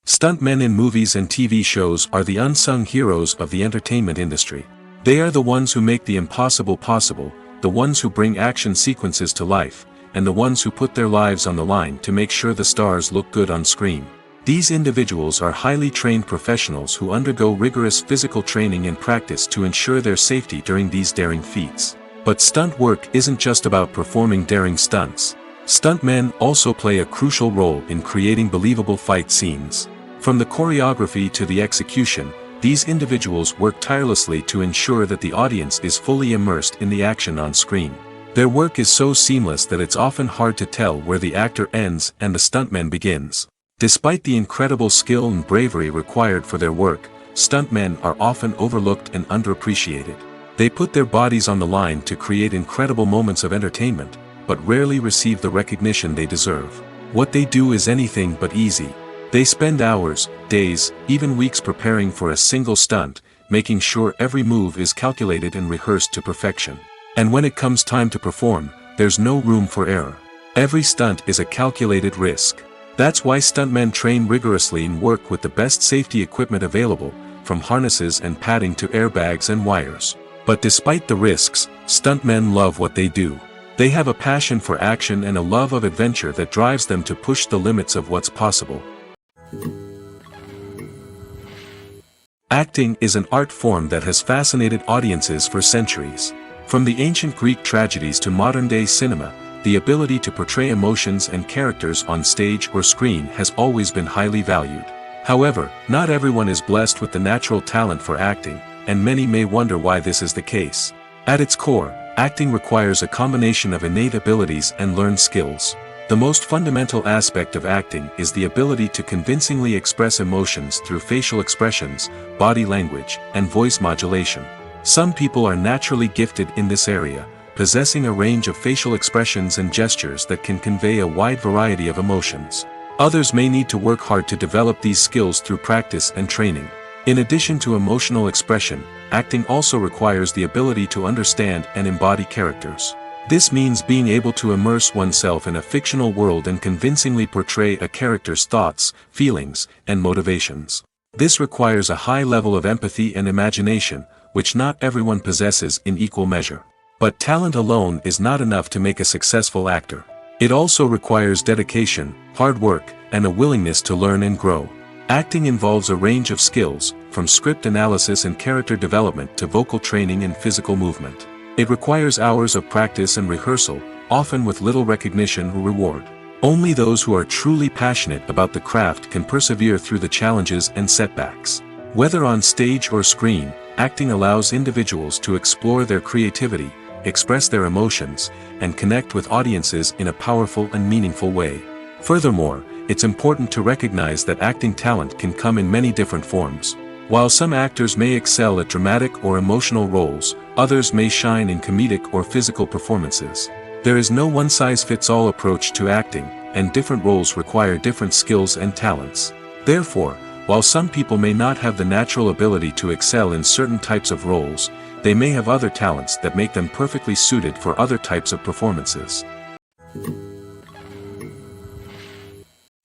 Stuntmen in movies and TV shows are the unsung heroes of the entertainment industry. They are the ones who make the impossible possible, the ones who bring action sequences to life, and the ones who put their lives on the line to make sure the stars look good on screen. These individuals are highly trained professionals who undergo rigorous physical training and practice to ensure their safety during these daring feats. But stunt work isn't just about performing daring stunts. Stuntmen also play a crucial role in creating believable fight scenes. From the choreography to the execution, these individuals work tirelessly to ensure that the audience is fully immersed in the action on screen. Their work is so seamless that it's often hard to tell where the actor ends and the stuntman begins. Despite the incredible skill and bravery required for their work, stuntmen are often overlooked and underappreciated. They put their bodies on the line to create incredible moments of entertainment, but rarely receive the recognition they deserve. What they do is anything but easy. They spend hours, days, even weeks preparing for a single stunt, making sure every move is calculated and rehearsed to perfection. And when it comes time to perform, there's no room for error. Every stunt is a calculated risk. That's why stuntmen train rigorously and work with the best safety equipment available, from harnesses and padding to airbags and wires. But despite the risks, stuntmen love what they do. They have a passion for action and a love of adventure that drives them to push the limits of what's possible. Acting is an art form that has fascinated audiences for centuries. From the ancient Greek tragedies to modern-day cinema, the ability to portray emotions and characters on stage or screen has always been highly valued. However, not everyone is blessed with the natural talent for acting, and many may wonder why this is the case. At its core, acting requires a combination of innate abilities and learned skills. The most fundamental aspect of acting is the ability to convincingly express emotions through facial expressions, body language, and voice modulation. Some people are naturally gifted in this area, possessing a range of facial expressions and gestures that can convey a wide variety of emotions. Others may need to work hard to develop these skills through practice and training. In addition to emotional expression, acting also requires the ability to understand and embody characters. This means being able to immerse oneself in a fictional world and convincingly portray a character's thoughts, feelings, and motivations. This requires a high level of empathy and imagination, which not everyone possesses in equal measure. But talent alone is not enough to make a successful actor. It also requires dedication, hard work, and a willingness to learn and grow. Acting involves a range of skills, from script analysis and character development to vocal training and physical movement. It requires hours of practice and rehearsal, often with little recognition or reward. Only those who are truly passionate about the craft can persevere through the challenges and setbacks. Whether on stage or screen, acting allows individuals to explore their creativity, express their emotions, and connect with audiences in a powerful and meaningful way. Furthermore, it's important to recognize that acting talent can come in many different forms. While some actors may excel at dramatic or emotional roles, others may shine in comedic or physical performances. There is no one-size-fits-all approach to acting, and different roles require different skills and talents. Therefore, while some people may not have the natural ability to excel in certain types of roles, they may have other talents that make them perfectly suited for other types of performances.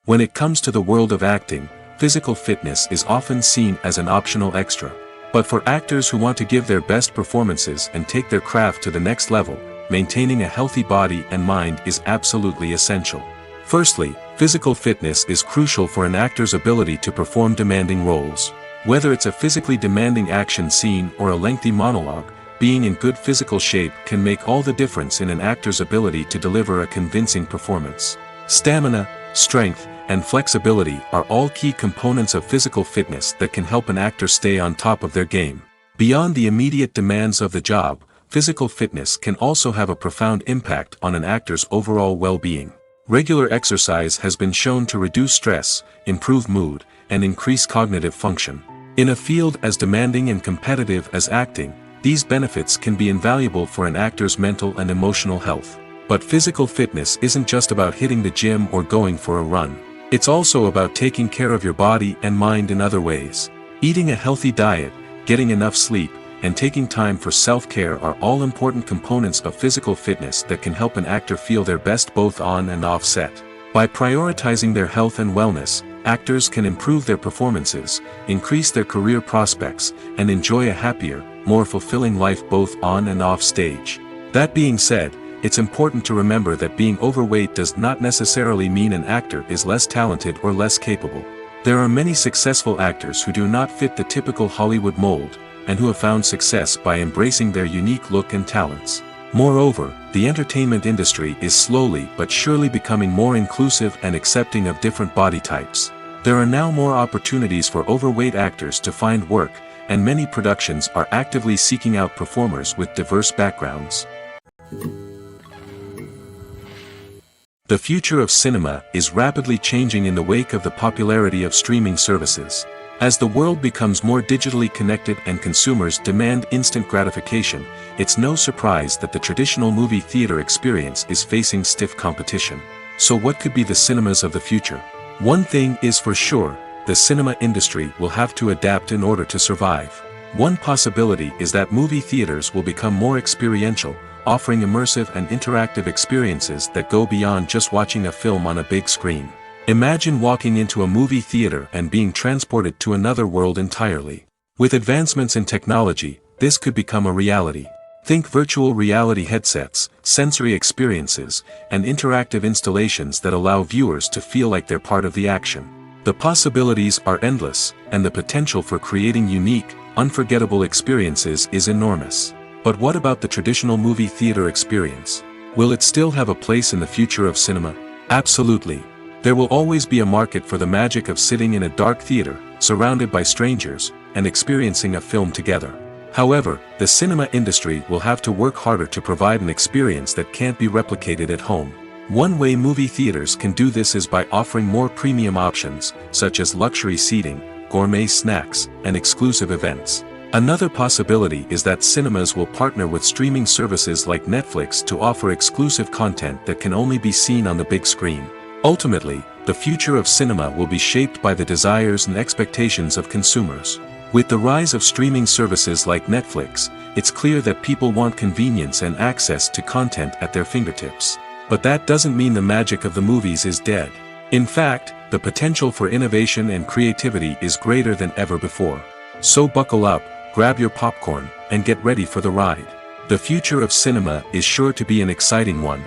When it comes to the world of acting, physical fitness is often seen as an optional extra. But for actors who want to give their best performances and take their craft to the next level, maintaining a healthy body and mind is absolutely essential. Firstly, physical fitness is crucial for an actor's ability to perform demanding roles. Whether it's a physically demanding action scene or a lengthy monologue, being in good physical shape can make all the difference in an actor's ability to deliver a convincing performance. Stamina, strength, and flexibility are all key components of physical fitness that can help an actor stay on top of their game. Beyond the immediate demands of the job, physical fitness can also have a profound impact on an actor's overall well-being. Regular exercise has been shown to reduce stress, improve mood, and increase cognitive function. In a field as demanding and competitive as acting, these benefits can be invaluable for an actor's mental and emotional health. But physical fitness isn't just about hitting the gym or going for a run. It's also about taking care of your body and mind in other ways. Eating a healthy diet, getting enough sleep, and taking time for self-care are all important components of physical fitness that can help an actor feel their best both on and off set. By prioritizing their health and wellness, actors can improve their performances, increase their career prospects, and enjoy a happier, more fulfilling life both on and off stage. That being said, it's important to remember that being overweight does not necessarily mean an actor is less talented or less capable. There are many successful actors who do not fit the typical Hollywood mold, and who have found success by embracing their unique look and talents. Moreover, the entertainment industry is slowly but surely becoming more inclusive and accepting of different body types. There are now more opportunities for overweight actors to find work, and many productions are actively seeking out performers with diverse backgrounds. The future of cinema is rapidly changing in the wake of the popularity of streaming services. As the world becomes more digitally connected and consumers demand instant gratification, it's no surprise that the traditional movie theater experience is facing stiff competition. So what could be the cinemas of the future? One thing is for sure, the cinema industry will have to adapt in order to survive. One possibility is that movie theaters will become more experiential, offering immersive and interactive experiences that go beyond just watching a film on a big screen. Imagine walking into a movie theater and being transported to another world entirely. With advancements in technology, this could become a reality. Think virtual reality headsets, sensory experiences, and interactive installations that allow viewers to feel like they're part of the action. The possibilities are endless, and the potential for creating unique, unforgettable experiences is enormous. But what about the traditional movie theater experience? Will it still have a place in the future of cinema? Absolutely. There will always be a market for the magic of sitting in a dark theater, surrounded by strangers, and experiencing a film together. However, the cinema industry will have to work harder to provide an experience that can't be replicated at home. One way movie theaters can do this is by offering more premium options, such as luxury seating, gourmet snacks, and exclusive events. Another possibility is that cinemas will partner with streaming services like Netflix to offer exclusive content that can only be seen on the big screen. Ultimately, the future of cinema will be shaped by the desires and expectations of consumers. With the rise of streaming services like Netflix, it's clear that people want convenience and access to content at their fingertips. But that doesn't mean the magic of the movies is dead. In fact, the potential for innovation and creativity is greater than ever before. So buckle up, grab your popcorn, and get ready for the ride. The future of cinema is sure to be an exciting one.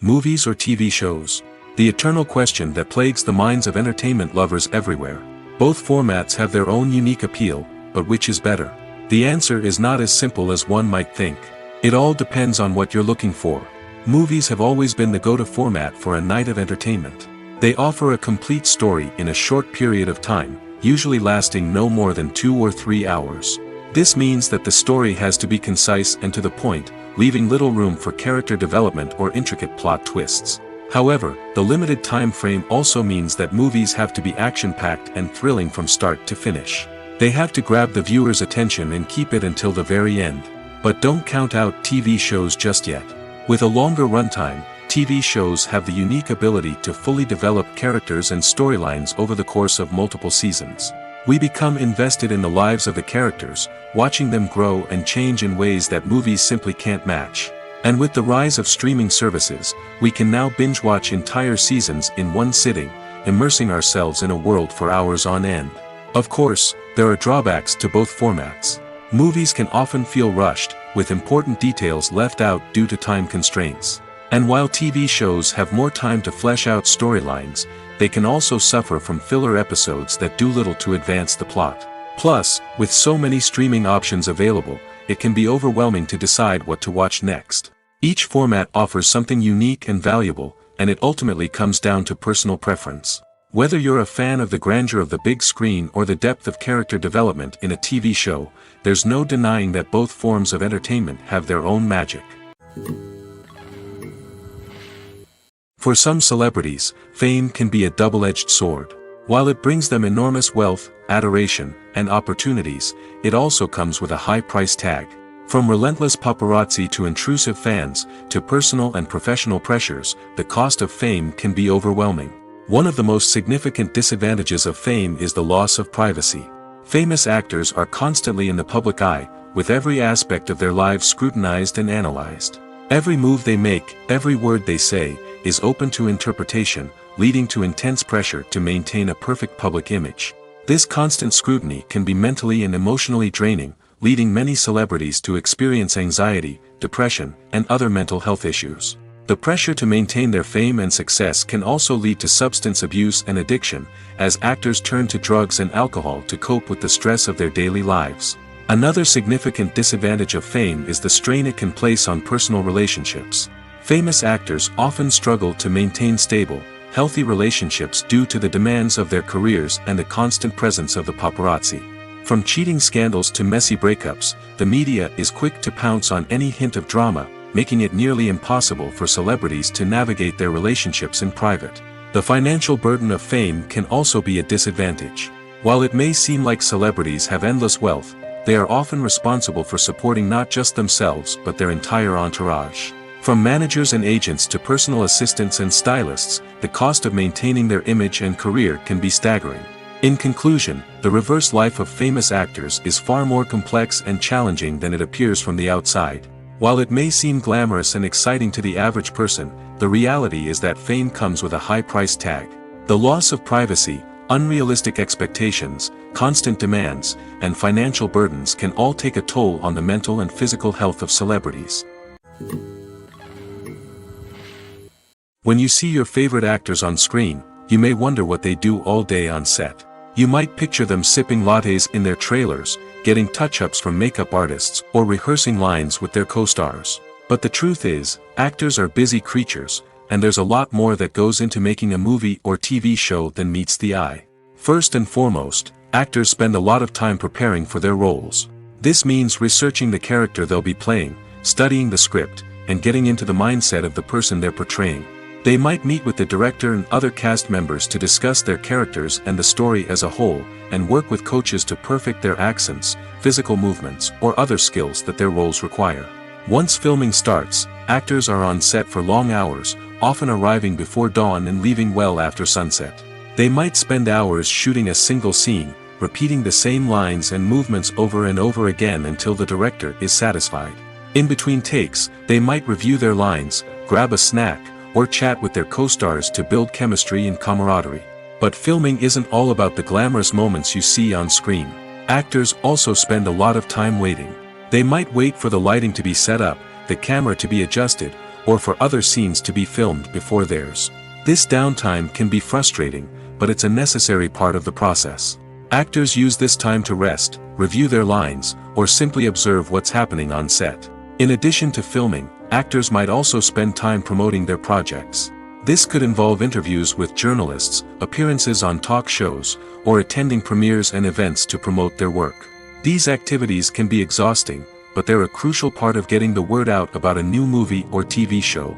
Movies or TV shows? The eternal question that plagues the minds of entertainment lovers everywhere. Both formats have their own unique appeal, but which is better? The answer is not as simple as one might think. It all depends on what you're looking for. Movies have always been the go-to format for a night of entertainment. They offer a complete story in a short period of time, usually lasting no more than 2 or 3 hours. This means that the story has to be concise and to the point, leaving little room for character development or intricate plot twists. However, the limited time frame also means that movies have to be action-packed and thrilling from start to finish. They have to grab the viewer's attention and keep it until the very end. But don't count out TV shows just yet. With a longer runtime, TV shows have the unique ability to fully develop characters and storylines over the course of multiple seasons. We become invested in the lives of the characters, watching them grow and change in ways that movies simply can't match. And with the rise of streaming services, we can now binge-watch entire seasons in one sitting, immersing ourselves in a world for hours on end. Of course, there are drawbacks to both formats. Movies can often feel rushed, with important details left out due to time constraints. And while TV shows have more time to flesh out storylines, they can also suffer from filler episodes that do little to advance the plot. Plus, with so many streaming options available, it can be overwhelming to decide what to watch next. Each format offers something unique and valuable, and it ultimately comes down to personal preference. Whether you're a fan of the grandeur of the big screen or the depth of character development in a TV show, there's no denying that both forms of entertainment have their own magic. For some celebrities, fame can be a double-edged sword. While it brings them enormous wealth, adoration, and opportunities, it also comes with a high price tag. From relentless paparazzi to intrusive fans, to personal and professional pressures, the cost of fame can be overwhelming. One of the most significant disadvantages of fame is the loss of privacy. Famous actors are constantly in the public eye, with every aspect of their lives scrutinized and analyzed. Every move they make, every word they say, is open to interpretation, leading to intense pressure to maintain a perfect public image. This constant scrutiny can be mentally and emotionally draining, leading many celebrities to experience anxiety, depression, and other mental health issues. The pressure to maintain their fame and success can also lead to substance abuse and addiction, as actors turn to drugs and alcohol to cope with the stress of their daily lives. Another significant disadvantage of fame is the strain it can place on personal relationships. Famous actors often struggle to maintain stable, healthy relationships due to the demands of their careers and the constant presence of the paparazzi. From cheating scandals to messy breakups, the media is quick to pounce on any hint of drama, making it nearly impossible for celebrities to navigate their relationships in private. The financial burden of fame can also be a disadvantage. While it may seem like celebrities have endless wealth, they are often responsible for supporting not just themselves but their entire entourage. From managers and agents to personal assistants and stylists, the cost of maintaining their image and career can be staggering. In conclusion, the reverse life of famous actors is far more complex and challenging than it appears from the outside. While it may seem glamorous and exciting to the average person, the reality is that fame comes with a high price tag. The loss of privacy, unrealistic expectations, constant demands, and financial burdens can all take a toll on the mental and physical health of celebrities. When you see your favorite actors on screen, you may wonder what they do all day on set. You might picture them sipping lattes in their trailers, getting touch-ups from makeup artists, or rehearsing lines with their co-stars. But the truth is, actors are busy creatures, and there's a lot more that goes into making a movie or TV show than meets the eye. First and foremost, actors spend a lot of time preparing for their roles. This means researching the character they'll be playing, studying the script, and getting into the mindset of the person they're portraying. They might meet with the director and other cast members to discuss their characters and the story as a whole, and work with coaches to perfect their accents, physical movements, or other skills that their roles require. Once filming starts, actors are on set for long hours, often arriving before dawn and leaving well after sunset. They might spend hours shooting a single scene, repeating the same lines and movements over and over again until the director is satisfied. In between takes, they might review their lines, grab a snack, or chat with their co-stars to build chemistry and camaraderie. But filming isn't all about the glamorous moments you see on screen. Actors also spend a lot of time waiting. They might wait for the lighting to be set up, the camera to be adjusted, or for other scenes to be filmed before theirs. This downtime can be frustrating, but it's a necessary part of the process. Actors use this time to rest, review their lines, or simply observe what's happening on set. In addition to filming, actors might also spend time promoting their projects. This could involve interviews with journalists, appearances on talk shows, or attending premieres and events to promote their work. These activities can be exhausting, but they're a crucial part of getting the word out about a new movie or TV show.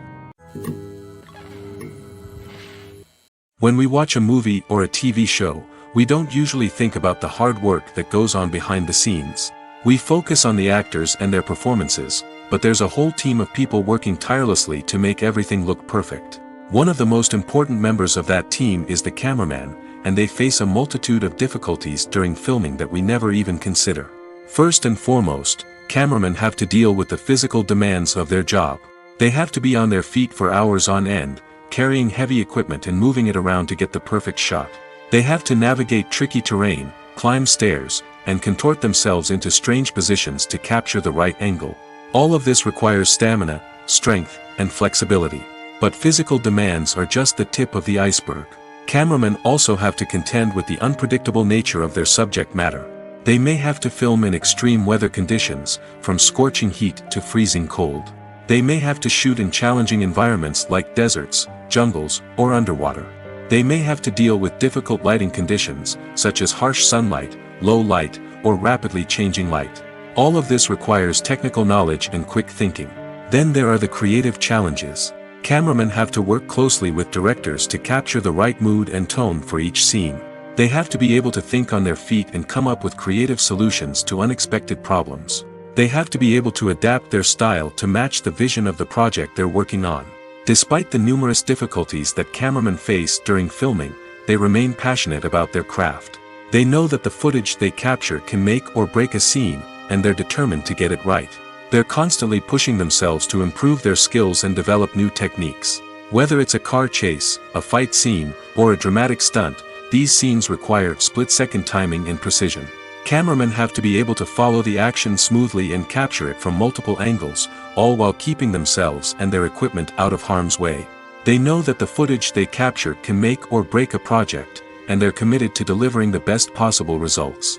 When we watch a movie or a TV show, we don't usually think about the hard work that goes on behind the scenes. We focus on the actors and their performances, but there's a whole team of people working tirelessly to make everything look perfect. One of the most important members of that team is the cameraman, and they face a multitude of difficulties during filming that we never even consider. First and foremost, cameramen have to deal with the physical demands of their job. They have to be on their feet for hours on end, carrying heavy equipment and moving it around to get the perfect shot. They have to navigate tricky terrain, climb stairs, and contort themselves into strange positions to capture the right angle. All of this requires stamina, strength, and flexibility. But physical demands are just the tip of the iceberg. Cameramen also have to contend with the unpredictable nature of their subject matter. They may have to film in extreme weather conditions, from scorching heat to freezing cold. They may have to shoot in challenging environments like deserts, jungles, or underwater. They may have to deal with difficult lighting conditions, such as harsh sunlight, low light, or rapidly changing light. All of this requires technical knowledge and quick thinking. Then there are the creative challenges. Cameramen have to work closely with directors to capture the right mood and tone for each scene. They have to be able to think on their feet and come up with creative solutions to unexpected problems. They have to be able to adapt their style to match the vision of the project they're working on. Despite the numerous difficulties that cameramen face during filming, they remain passionate about their craft. They know that the footage they capture can make or break a scene, and they're determined to get it right. They're constantly pushing themselves to improve their skills and develop new techniques. Whether it's a car chase, a fight scene, or a dramatic stunt, these scenes require split-second timing and precision. Cameramen have to be able to follow the action smoothly and capture it from multiple angles, all while keeping themselves and their equipment out of harm's way. They know that the footage they capture can make or break a project, and they're committed to delivering the best possible results.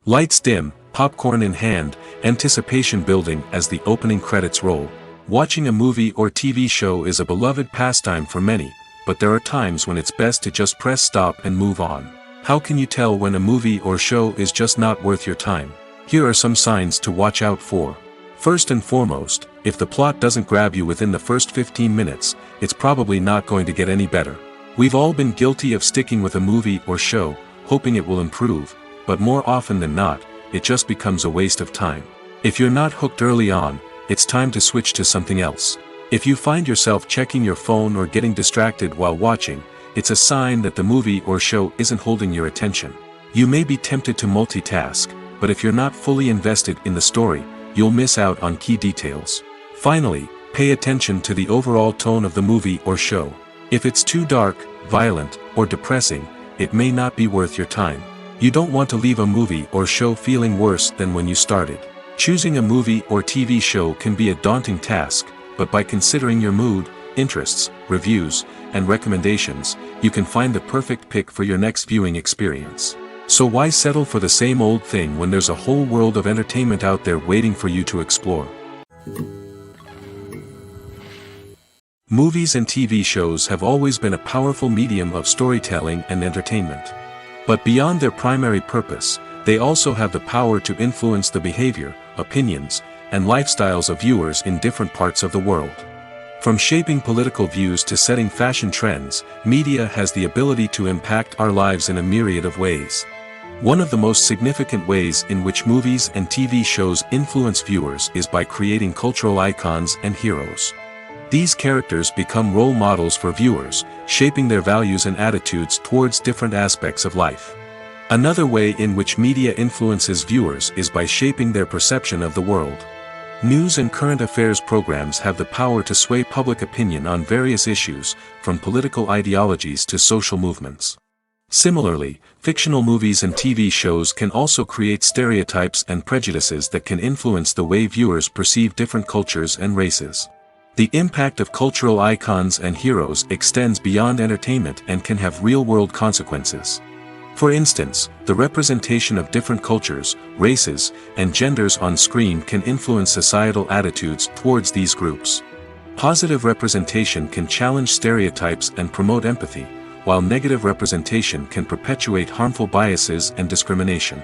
Lights dim, popcorn in hand, anticipation building as the opening credits roll. Watching a movie or TV show is a beloved pastime for many, but there are times when it's best to just press stop and move on. How can you tell when a movie or show is just not worth your time? Here are some signs to watch out for. First and foremost, if the plot doesn't grab you within the first 15 minutes, it's probably not going to get any better. We've all been guilty of sticking with a movie or show, hoping it will improve, but more often than not, it just becomes a waste of time. If you're not hooked early on, it's time to switch to something else. If you find yourself checking your phone or getting distracted while watching, it's a sign that the movie or show isn't holding your attention. You may be tempted to multitask, but if you're not fully invested in the story, you'll miss out on key details. Finally, pay attention to the overall tone of the movie or show. If it's too dark, violent, or depressing, it may not be worth your time. You don't want to leave a movie or show feeling worse than when you started. Choosing a movie or TV show can be a daunting task, but by considering your mood, interests, reviews, and recommendations, you can find the perfect pick for your next viewing experience. So why settle for the same old thing when there's a whole world of entertainment out there waiting for you to explore? Movies and TV shows have always been a powerful medium of storytelling and entertainment. But beyond their primary purpose, they also have the power to influence the behavior, opinions, and lifestyles of viewers in different parts of the world. From shaping political views to setting fashion trends, media has the ability to impact our lives in a myriad of ways. One of the most significant ways in which movies and TV shows influence viewers is by creating cultural icons and heroes. These characters become role models for viewers, shaping their values and attitudes towards different aspects of life. Another way in which media influences viewers is by shaping their perception of the world. News and current affairs programs have the power to sway public opinion on various issues, from political ideologies to social movements. Similarly, fictional movies and TV shows can also create stereotypes and prejudices that can influence the way viewers perceive different cultures and races. The impact of cultural icons and heroes extends beyond entertainment and can have real-world consequences. For instance, the representation of different cultures, races, and genders on screen can influence societal attitudes towards these groups. Positive representation can challenge stereotypes and promote empathy, while negative representation can perpetuate harmful biases and discrimination.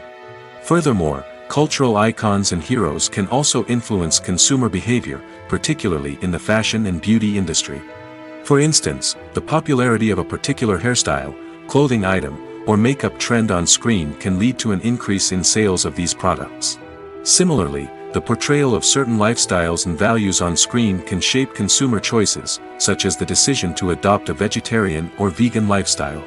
Furthermore, cultural icons and heroes can also influence consumer behavior, particularly in the fashion and beauty industry. For instance, the popularity of a particular hairstyle, clothing item, or makeup trend on screen can lead to an increase in sales of these products. Similarly, the portrayal of certain lifestyles and values on screen can shape consumer choices, such as the decision to adopt a vegetarian or vegan lifestyle.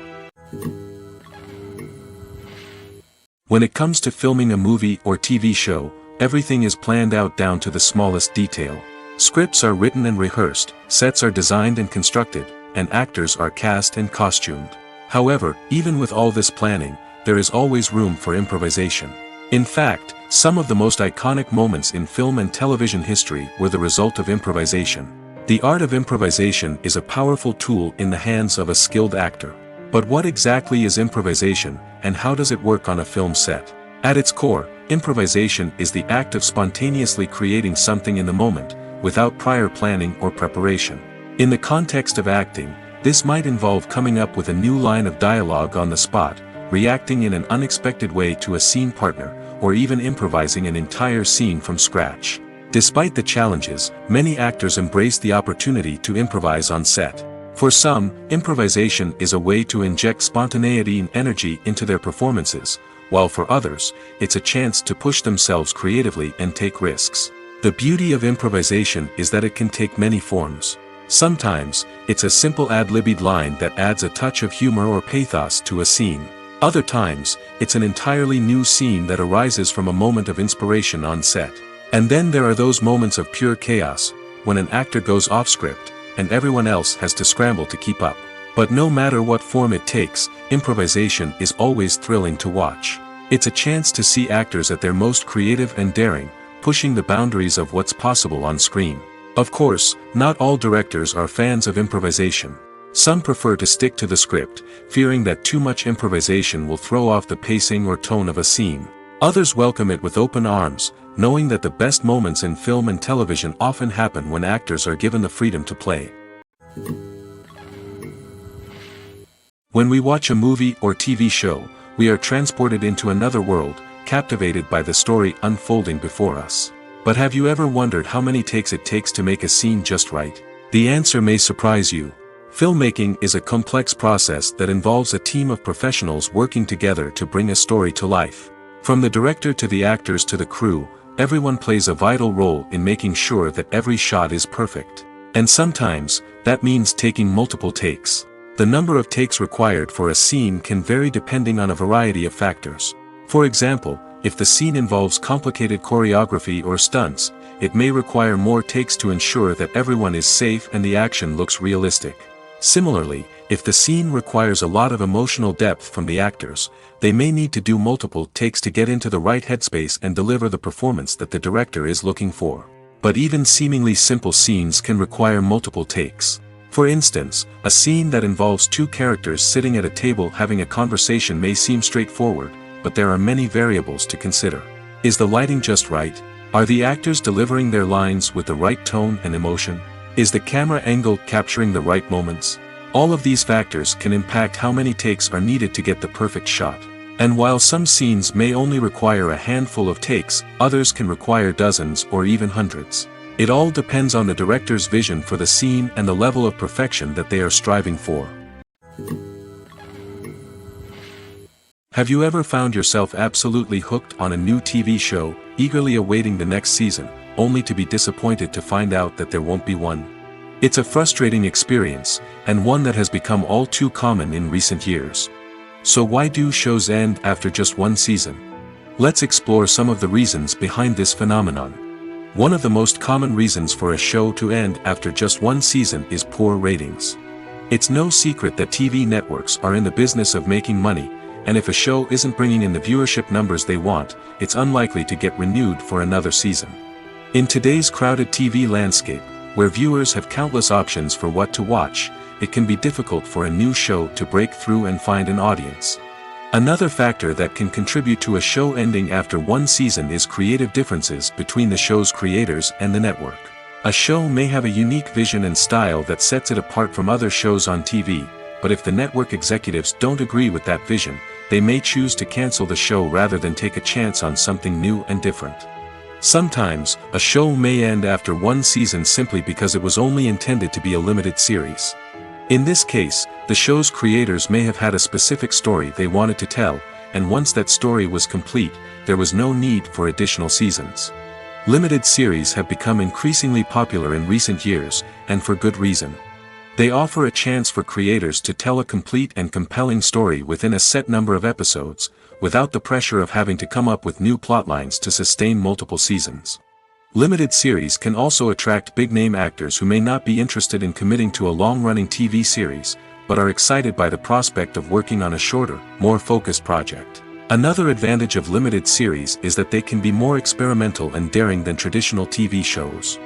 When it comes to filming a movie or TV show, everything is planned out down to the smallest detail. Scripts are written and rehearsed, sets are designed and constructed, and actors are cast and costumed. However, even with all this planning, there is always room for improvisation. In fact, some of the most iconic moments in film and television history were the result of improvisation. The art of improvisation is a powerful tool in the hands of a skilled actor. But what exactly is improvisation, and how does it work on a film set? At its core, improvisation is the act of spontaneously creating something in the moment, without prior planning or preparation. In the context of acting, this might involve coming up with a new line of dialogue on the spot, reacting in an unexpected way to a scene partner, or even improvising an entire scene from scratch. Despite the challenges, many actors embrace the opportunity to improvise on set. For some, improvisation is a way to inject spontaneity and energy into their performances, while for others, it's a chance to push themselves creatively and take risks. The beauty of improvisation is that it can take many forms. Sometimes, it's a simple ad-libbed line that adds a touch of humor or pathos to a scene. Other times, it's an entirely new scene that arises from a moment of inspiration on set. And then there are those moments of pure chaos, when an actor goes off script, and everyone else has to scramble to keep up. But no matter what form it takes, improvisation is always thrilling to watch. It's a chance to see actors at their most creative and daring, pushing the boundaries of what's possible on screen. Of course, not all directors are fans of improvisation. Some prefer to stick to the script, fearing that too much improvisation will throw off the pacing or tone of a scene. Others welcome it with open arms, knowing that the best moments in film and television often happen when actors are given the freedom to play. When we watch a movie or TV show, we are transported into another world, captivated by the story unfolding before us. But have you ever wondered how many takes it takes to make a scene just right? The answer may surprise you. Filmmaking is a complex process that involves a team of professionals working together to bring a story to life. From the director to the actors to the crew, everyone plays a vital role in making sure that every shot is perfect. And sometimes, that means taking multiple takes. The number of takes required for a scene can vary depending on a variety of factors. For example, if the scene involves complicated choreography or stunts, it may require more takes to ensure that everyone is safe and the action looks realistic. Similarly, if the scene requires a lot of emotional depth from the actors, they may need to do multiple takes to get into the right headspace and deliver the performance that the director is looking for. But even seemingly simple scenes can require multiple takes. For instance, a scene that involves two characters sitting at a table having a conversation may seem straightforward, but there are many variables to consider. Is the lighting just right? Are the actors delivering their lines with the right tone and emotion? Is the camera angle capturing the right moments? All of these factors can impact how many takes are needed to get the perfect shot. And while some scenes may only require a handful of takes, others can require dozens or even hundreds. It all depends on the director's vision for the scene and the level of perfection that they are striving for. Have you ever found yourself absolutely hooked on a new TV show, eagerly awaiting the next season, only to be disappointed to find out that there won't be one? It's a frustrating experience, and one that has become all too common in recent years. So why do shows end after just one season? Let's explore some of the reasons behind this phenomenon. One of the most common reasons for a show to end after just one season is poor ratings. It's no secret that TV networks are in the business of making money, and if a show isn't bringing in the viewership numbers they want, it's unlikely to get renewed for another season. In today's crowded TV landscape, where viewers have countless options for what to watch, it can be difficult for a new show to break through and find an audience. Another factor that can contribute to a show ending after one season is creative differences between the show's creators and the network. A show may have a unique vision and style that sets it apart from other shows on TV, but if the network executives don't agree with that vision, they may choose to cancel the show rather than take a chance on something new and different. Sometimes, a show may end after one season simply because it was only intended to be a limited series. In this case, the show's creators may have had a specific story they wanted to tell, and once that story was complete, there was no need for additional seasons. Limited series have become increasingly popular in recent years, and for good reason. They offer a chance for creators to tell a complete and compelling story within a set number of episodes, without the pressure of having to come up with new plotlines to sustain multiple seasons. Limited series can also attract big-name actors who may not be interested in committing to a long-running TV series, but are excited by the prospect of working on a shorter, more focused project. Another advantage of limited series is that they can be more experimental and daring than traditional TV shows.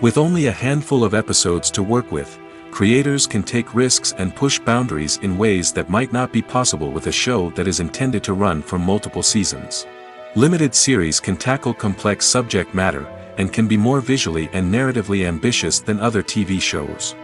With only a handful of episodes to work with, creators can take risks and push boundaries in ways that might not be possible with a show that is intended to run for multiple seasons. Limited series can tackle complex subject matter, and can be more visually and narratively ambitious than other TV shows.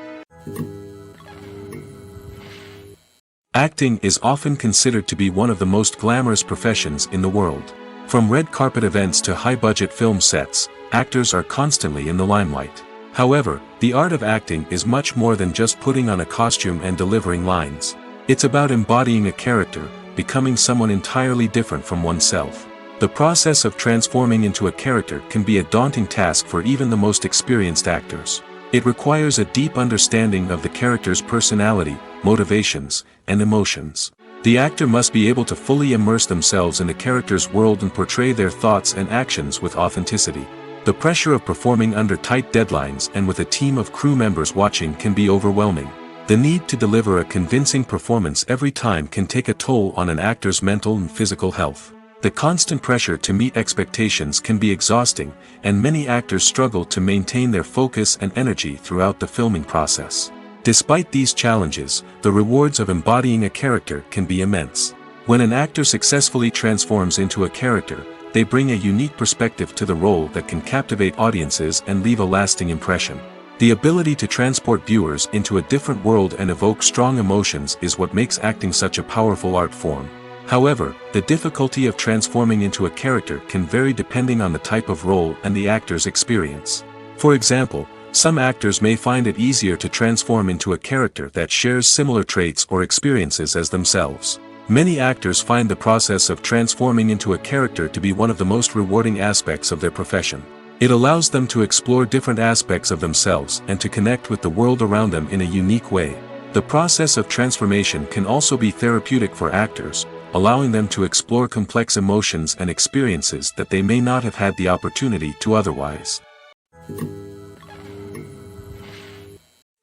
Acting is often considered to be one of the most glamorous professions in the world. From red carpet events to high-budget film sets, actors are constantly in the limelight. However, the art of acting is much more than just putting on a costume and delivering lines. It's about embodying a character, becoming someone entirely different from oneself. The process of transforming into a character can be a daunting task for even the most experienced actors. It requires a deep understanding of the character's personality, motivations, and emotions. The actor must be able to fully immerse themselves in the character's world and portray their thoughts and actions with authenticity. The pressure of performing under tight deadlines and with a team of crew members watching can be overwhelming. The need to deliver a convincing performance every time can take a toll on an actor's mental and physical health. The constant pressure to meet expectations can be exhausting, and many actors struggle to maintain their focus and energy throughout the filming process. Despite these challenges, the rewards of embodying a character can be immense. When an actor successfully transforms into a character, they bring a unique perspective to the role that can captivate audiences and leave a lasting impression. The ability to transport viewers into a different world and evoke strong emotions is what makes acting such a powerful art form. However, the difficulty of transforming into a character can vary depending on the type of role and the actor's experience. For example, some actors may find it easier to transform into a character that shares similar traits or experiences as themselves. Many actors find the process of transforming into a character to be one of the most rewarding aspects of their profession. It allows them to explore different aspects of themselves and to connect with the world around them in a unique way. The process of transformation can also be therapeutic for actors, allowing them to explore complex emotions and experiences that they may not have had the opportunity to otherwise.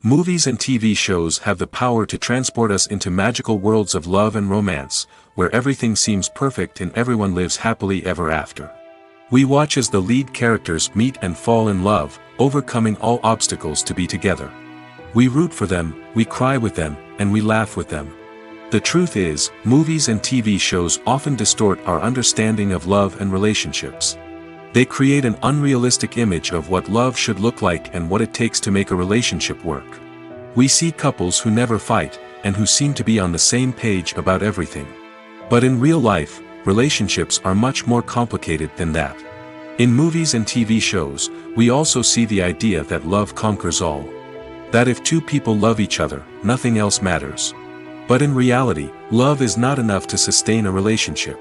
Movies and TV shows have the power to transport us into magical worlds of love and romance, where everything seems perfect and everyone lives happily ever after. We watch as the lead characters meet and fall in love, overcoming all obstacles to be together. We root for them, we cry with them, and we laugh with them. The truth is, movies and TV shows often distort our understanding of love and relationships. They create an unrealistic image of what love should look like and what it takes to make a relationship work. We see couples who never fight, and who seem to be on the same page about everything. But in real life, relationships are much more complicated than that. In movies and TV shows, we also see the idea that love conquers all. That if two people love each other, nothing else matters. But in reality, love is not enough to sustain a relationship.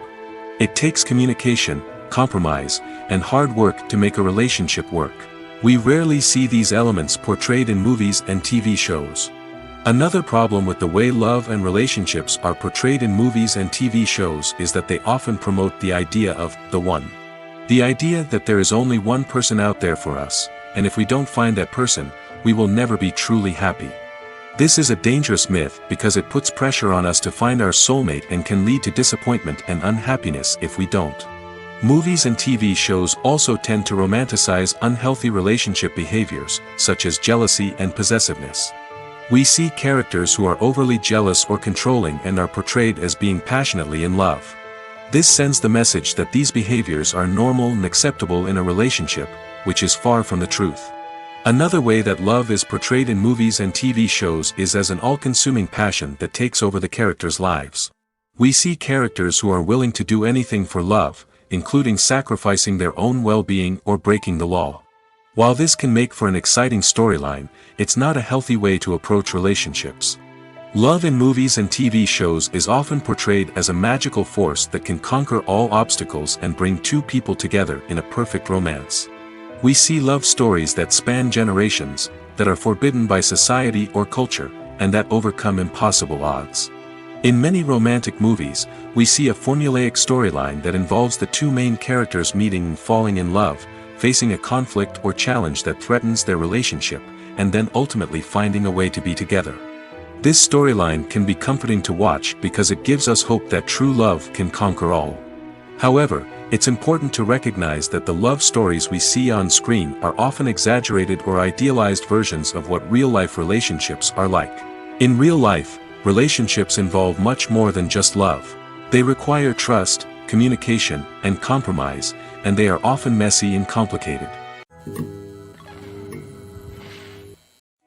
It takes communication, compromise, and hard work to make a relationship work. We rarely see these elements portrayed in movies and TV shows. Another problem with the way love and relationships are portrayed in movies and TV shows is that they often promote the idea of the one. The idea that there is only one person out there for us, and if we don't find that person, we will never be truly happy. This is a dangerous myth because it puts pressure on us to find our soulmate and can lead to disappointment and unhappiness if we don't. Movies and TV shows also tend to romanticize unhealthy relationship behaviors, such as jealousy and possessiveness. We see characters who are overly jealous or controlling and are portrayed as being passionately in love. This sends the message that these behaviors are normal and acceptable in a relationship, which is far from the truth. Another way that love is portrayed in movies and TV shows is as an all-consuming passion that takes over the characters' lives. We see characters who are willing to do anything for love, including sacrificing their own well-being or breaking the law. While this can make for an exciting storyline, it's not a healthy way to approach relationships. Love in movies and TV shows is often portrayed as a magical force that can conquer all obstacles and bring two people together in a perfect romance. We see love stories that span generations, that are forbidden by society or culture, and that overcome impossible odds. In many romantic movies, we see a formulaic storyline that involves the two main characters meeting and falling in love, facing a conflict or challenge that threatens their relationship, and then ultimately finding a way to be together. This storyline can be comforting to watch because it gives us hope that true love can conquer all. However, it's important to recognize that the love stories we see on screen are often exaggerated or idealized versions of what real-life relationships are like. In real life, relationships involve much more than just love. They require trust, communication, and compromise, and they are often messy and complicated.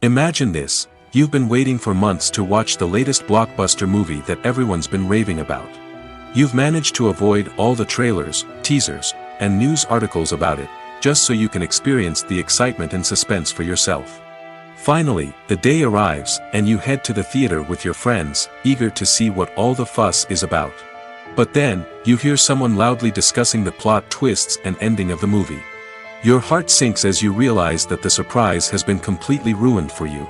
Imagine this: you've been waiting for months to watch the latest blockbuster movie that everyone's been raving about. You've managed to avoid all the trailers, teasers, and news articles about it, just so you can experience the excitement and suspense for yourself. Finally, the day arrives, and you head to the theater with your friends, eager to see what all the fuss is about. But then, you hear someone loudly discussing the plot twists and ending of the movie. Your heart sinks as you realize that the surprise has been completely ruined for you.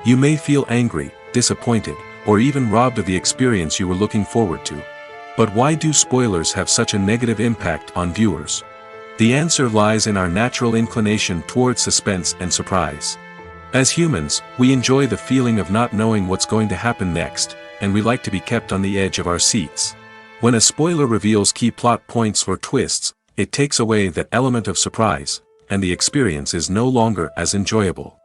You may feel angry, disappointed, or even robbed of the experience you were looking forward to. But why do spoilers have such a negative impact on viewers? The answer lies in our natural inclination towards suspense and surprise. As humans, we enjoy the feeling of not knowing what's going to happen next, and we like to be kept on the edge of our seats. When a spoiler reveals key plot points or twists, it takes away that element of surprise, and the experience is no longer as enjoyable.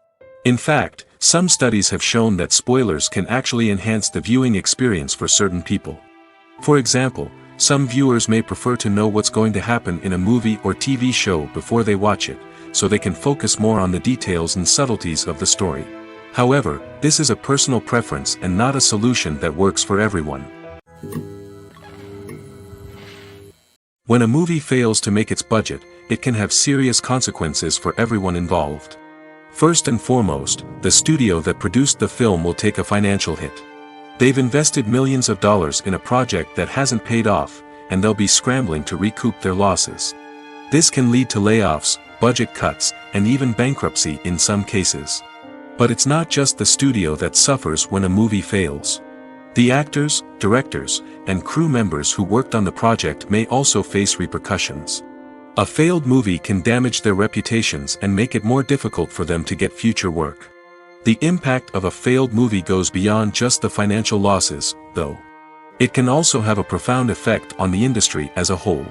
In fact, some studies have shown that spoilers can actually enhance the viewing experience for certain people. For example, some viewers may prefer to know what's going to happen in a movie or TV show before they watch it, so they can focus more on the details and subtleties of the story. However, this is a personal preference and not a solution that works for everyone. When a movie fails to make its budget, it can have serious consequences for everyone involved. First and foremost, the studio that produced the film will take a financial hit. They've invested millions of dollars in a project that hasn't paid off, and they'll be scrambling to recoup their losses. This can lead to layoffs, budget cuts, and even bankruptcy in some cases. But it's not just the studio that suffers when a movie fails. The actors, directors, and crew members who worked on the project may also face repercussions. A failed movie can damage their reputations and make it more difficult for them to get future work. The impact of a failed movie goes beyond just the financial losses, though. It can also have a profound effect on the industry as a whole.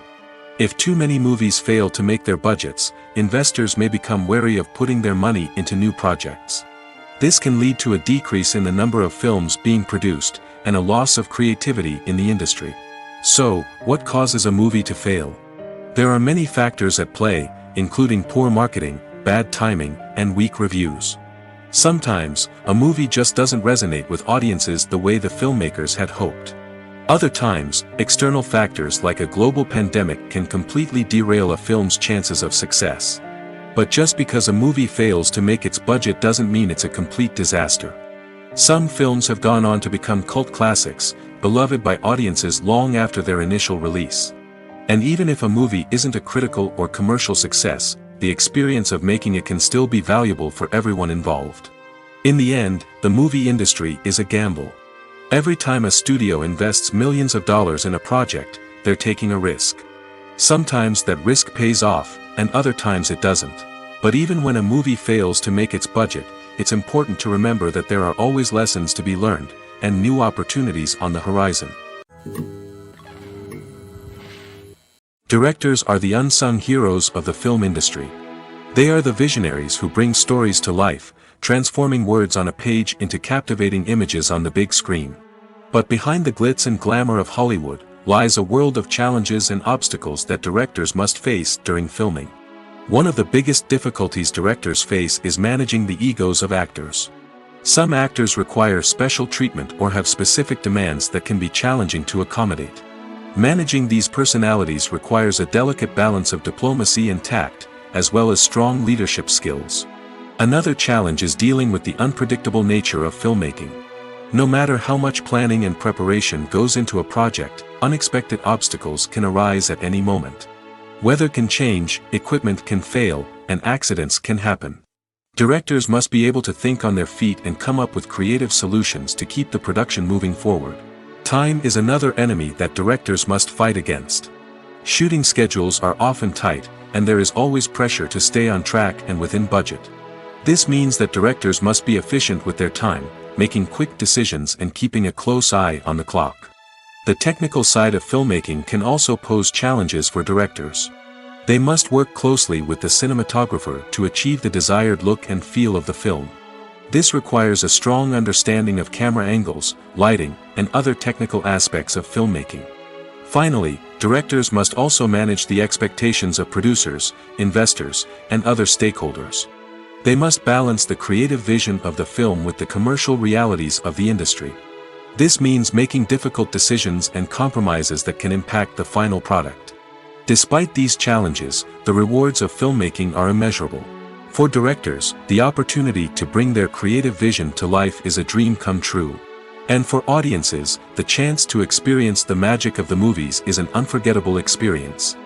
If too many movies fail to make their budgets, investors may become wary of putting their money into new projects. This can lead to a decrease in the number of films being produced, and a loss of creativity in the industry. So, what causes a movie to fail? There are many factors at play, including poor marketing, bad timing, and weak reviews. Sometimes, a movie just doesn't resonate with audiences the way the filmmakers had hoped. Other times, external factors like a global pandemic can completely derail a film's chances of success. But just because a movie fails to make its budget doesn't mean it's a complete disaster. Some films have gone on to become cult classics, beloved by audiences long after their initial release. And even if a movie isn't a critical or commercial success, the experience of making it can still be valuable for everyone involved. In the end, the movie industry is a gamble. Every time a studio invests millions of dollars in a project, they're taking a risk. Sometimes that risk pays off, and other times it doesn't. But even when a movie fails to make its budget, it's important to remember that there are always lessons to be learned, and new opportunities on the horizon. Directors are the unsung heroes of the film industry. They are the visionaries who bring stories to life, transforming words on a page into captivating images on the big screen. But behind the glitz and glamour of Hollywood, lies a world of challenges and obstacles that directors must face during filming. One of the biggest difficulties directors face is managing the egos of actors. Some actors require special treatment or have specific demands that can be challenging to accommodate. Managing these personalities requires a delicate balance of diplomacy and tact, as well as strong leadership skills. Another challenge is dealing with the unpredictable nature of filmmaking. No matter how much planning and preparation goes into a project, unexpected obstacles can arise at any moment. Weather can change, equipment can fail, and accidents can happen. Directors must be able to think on their feet and come up with creative solutions to keep the production moving forward. Time is another enemy that directors must fight against. Shooting schedules are often tight, and there is always pressure to stay on track and within budget. This means that directors must be efficient with their time, making quick decisions and keeping a close eye on the clock. The technical side of filmmaking can also pose challenges for directors. They must work closely with the cinematographer to achieve the desired look and feel of the film. This requires a strong understanding of camera angles, lighting, and other technical aspects of filmmaking. Finally, directors must also manage the expectations of producers, investors, and other stakeholders. They must balance the creative vision of the film with the commercial realities of the industry. This means making difficult decisions and compromises that can impact the final product. Despite these challenges, the rewards of filmmaking are immeasurable. For directors, the opportunity to bring their creative vision to life is a dream come true. And for audiences, the chance to experience the magic of the movies is an unforgettable experience.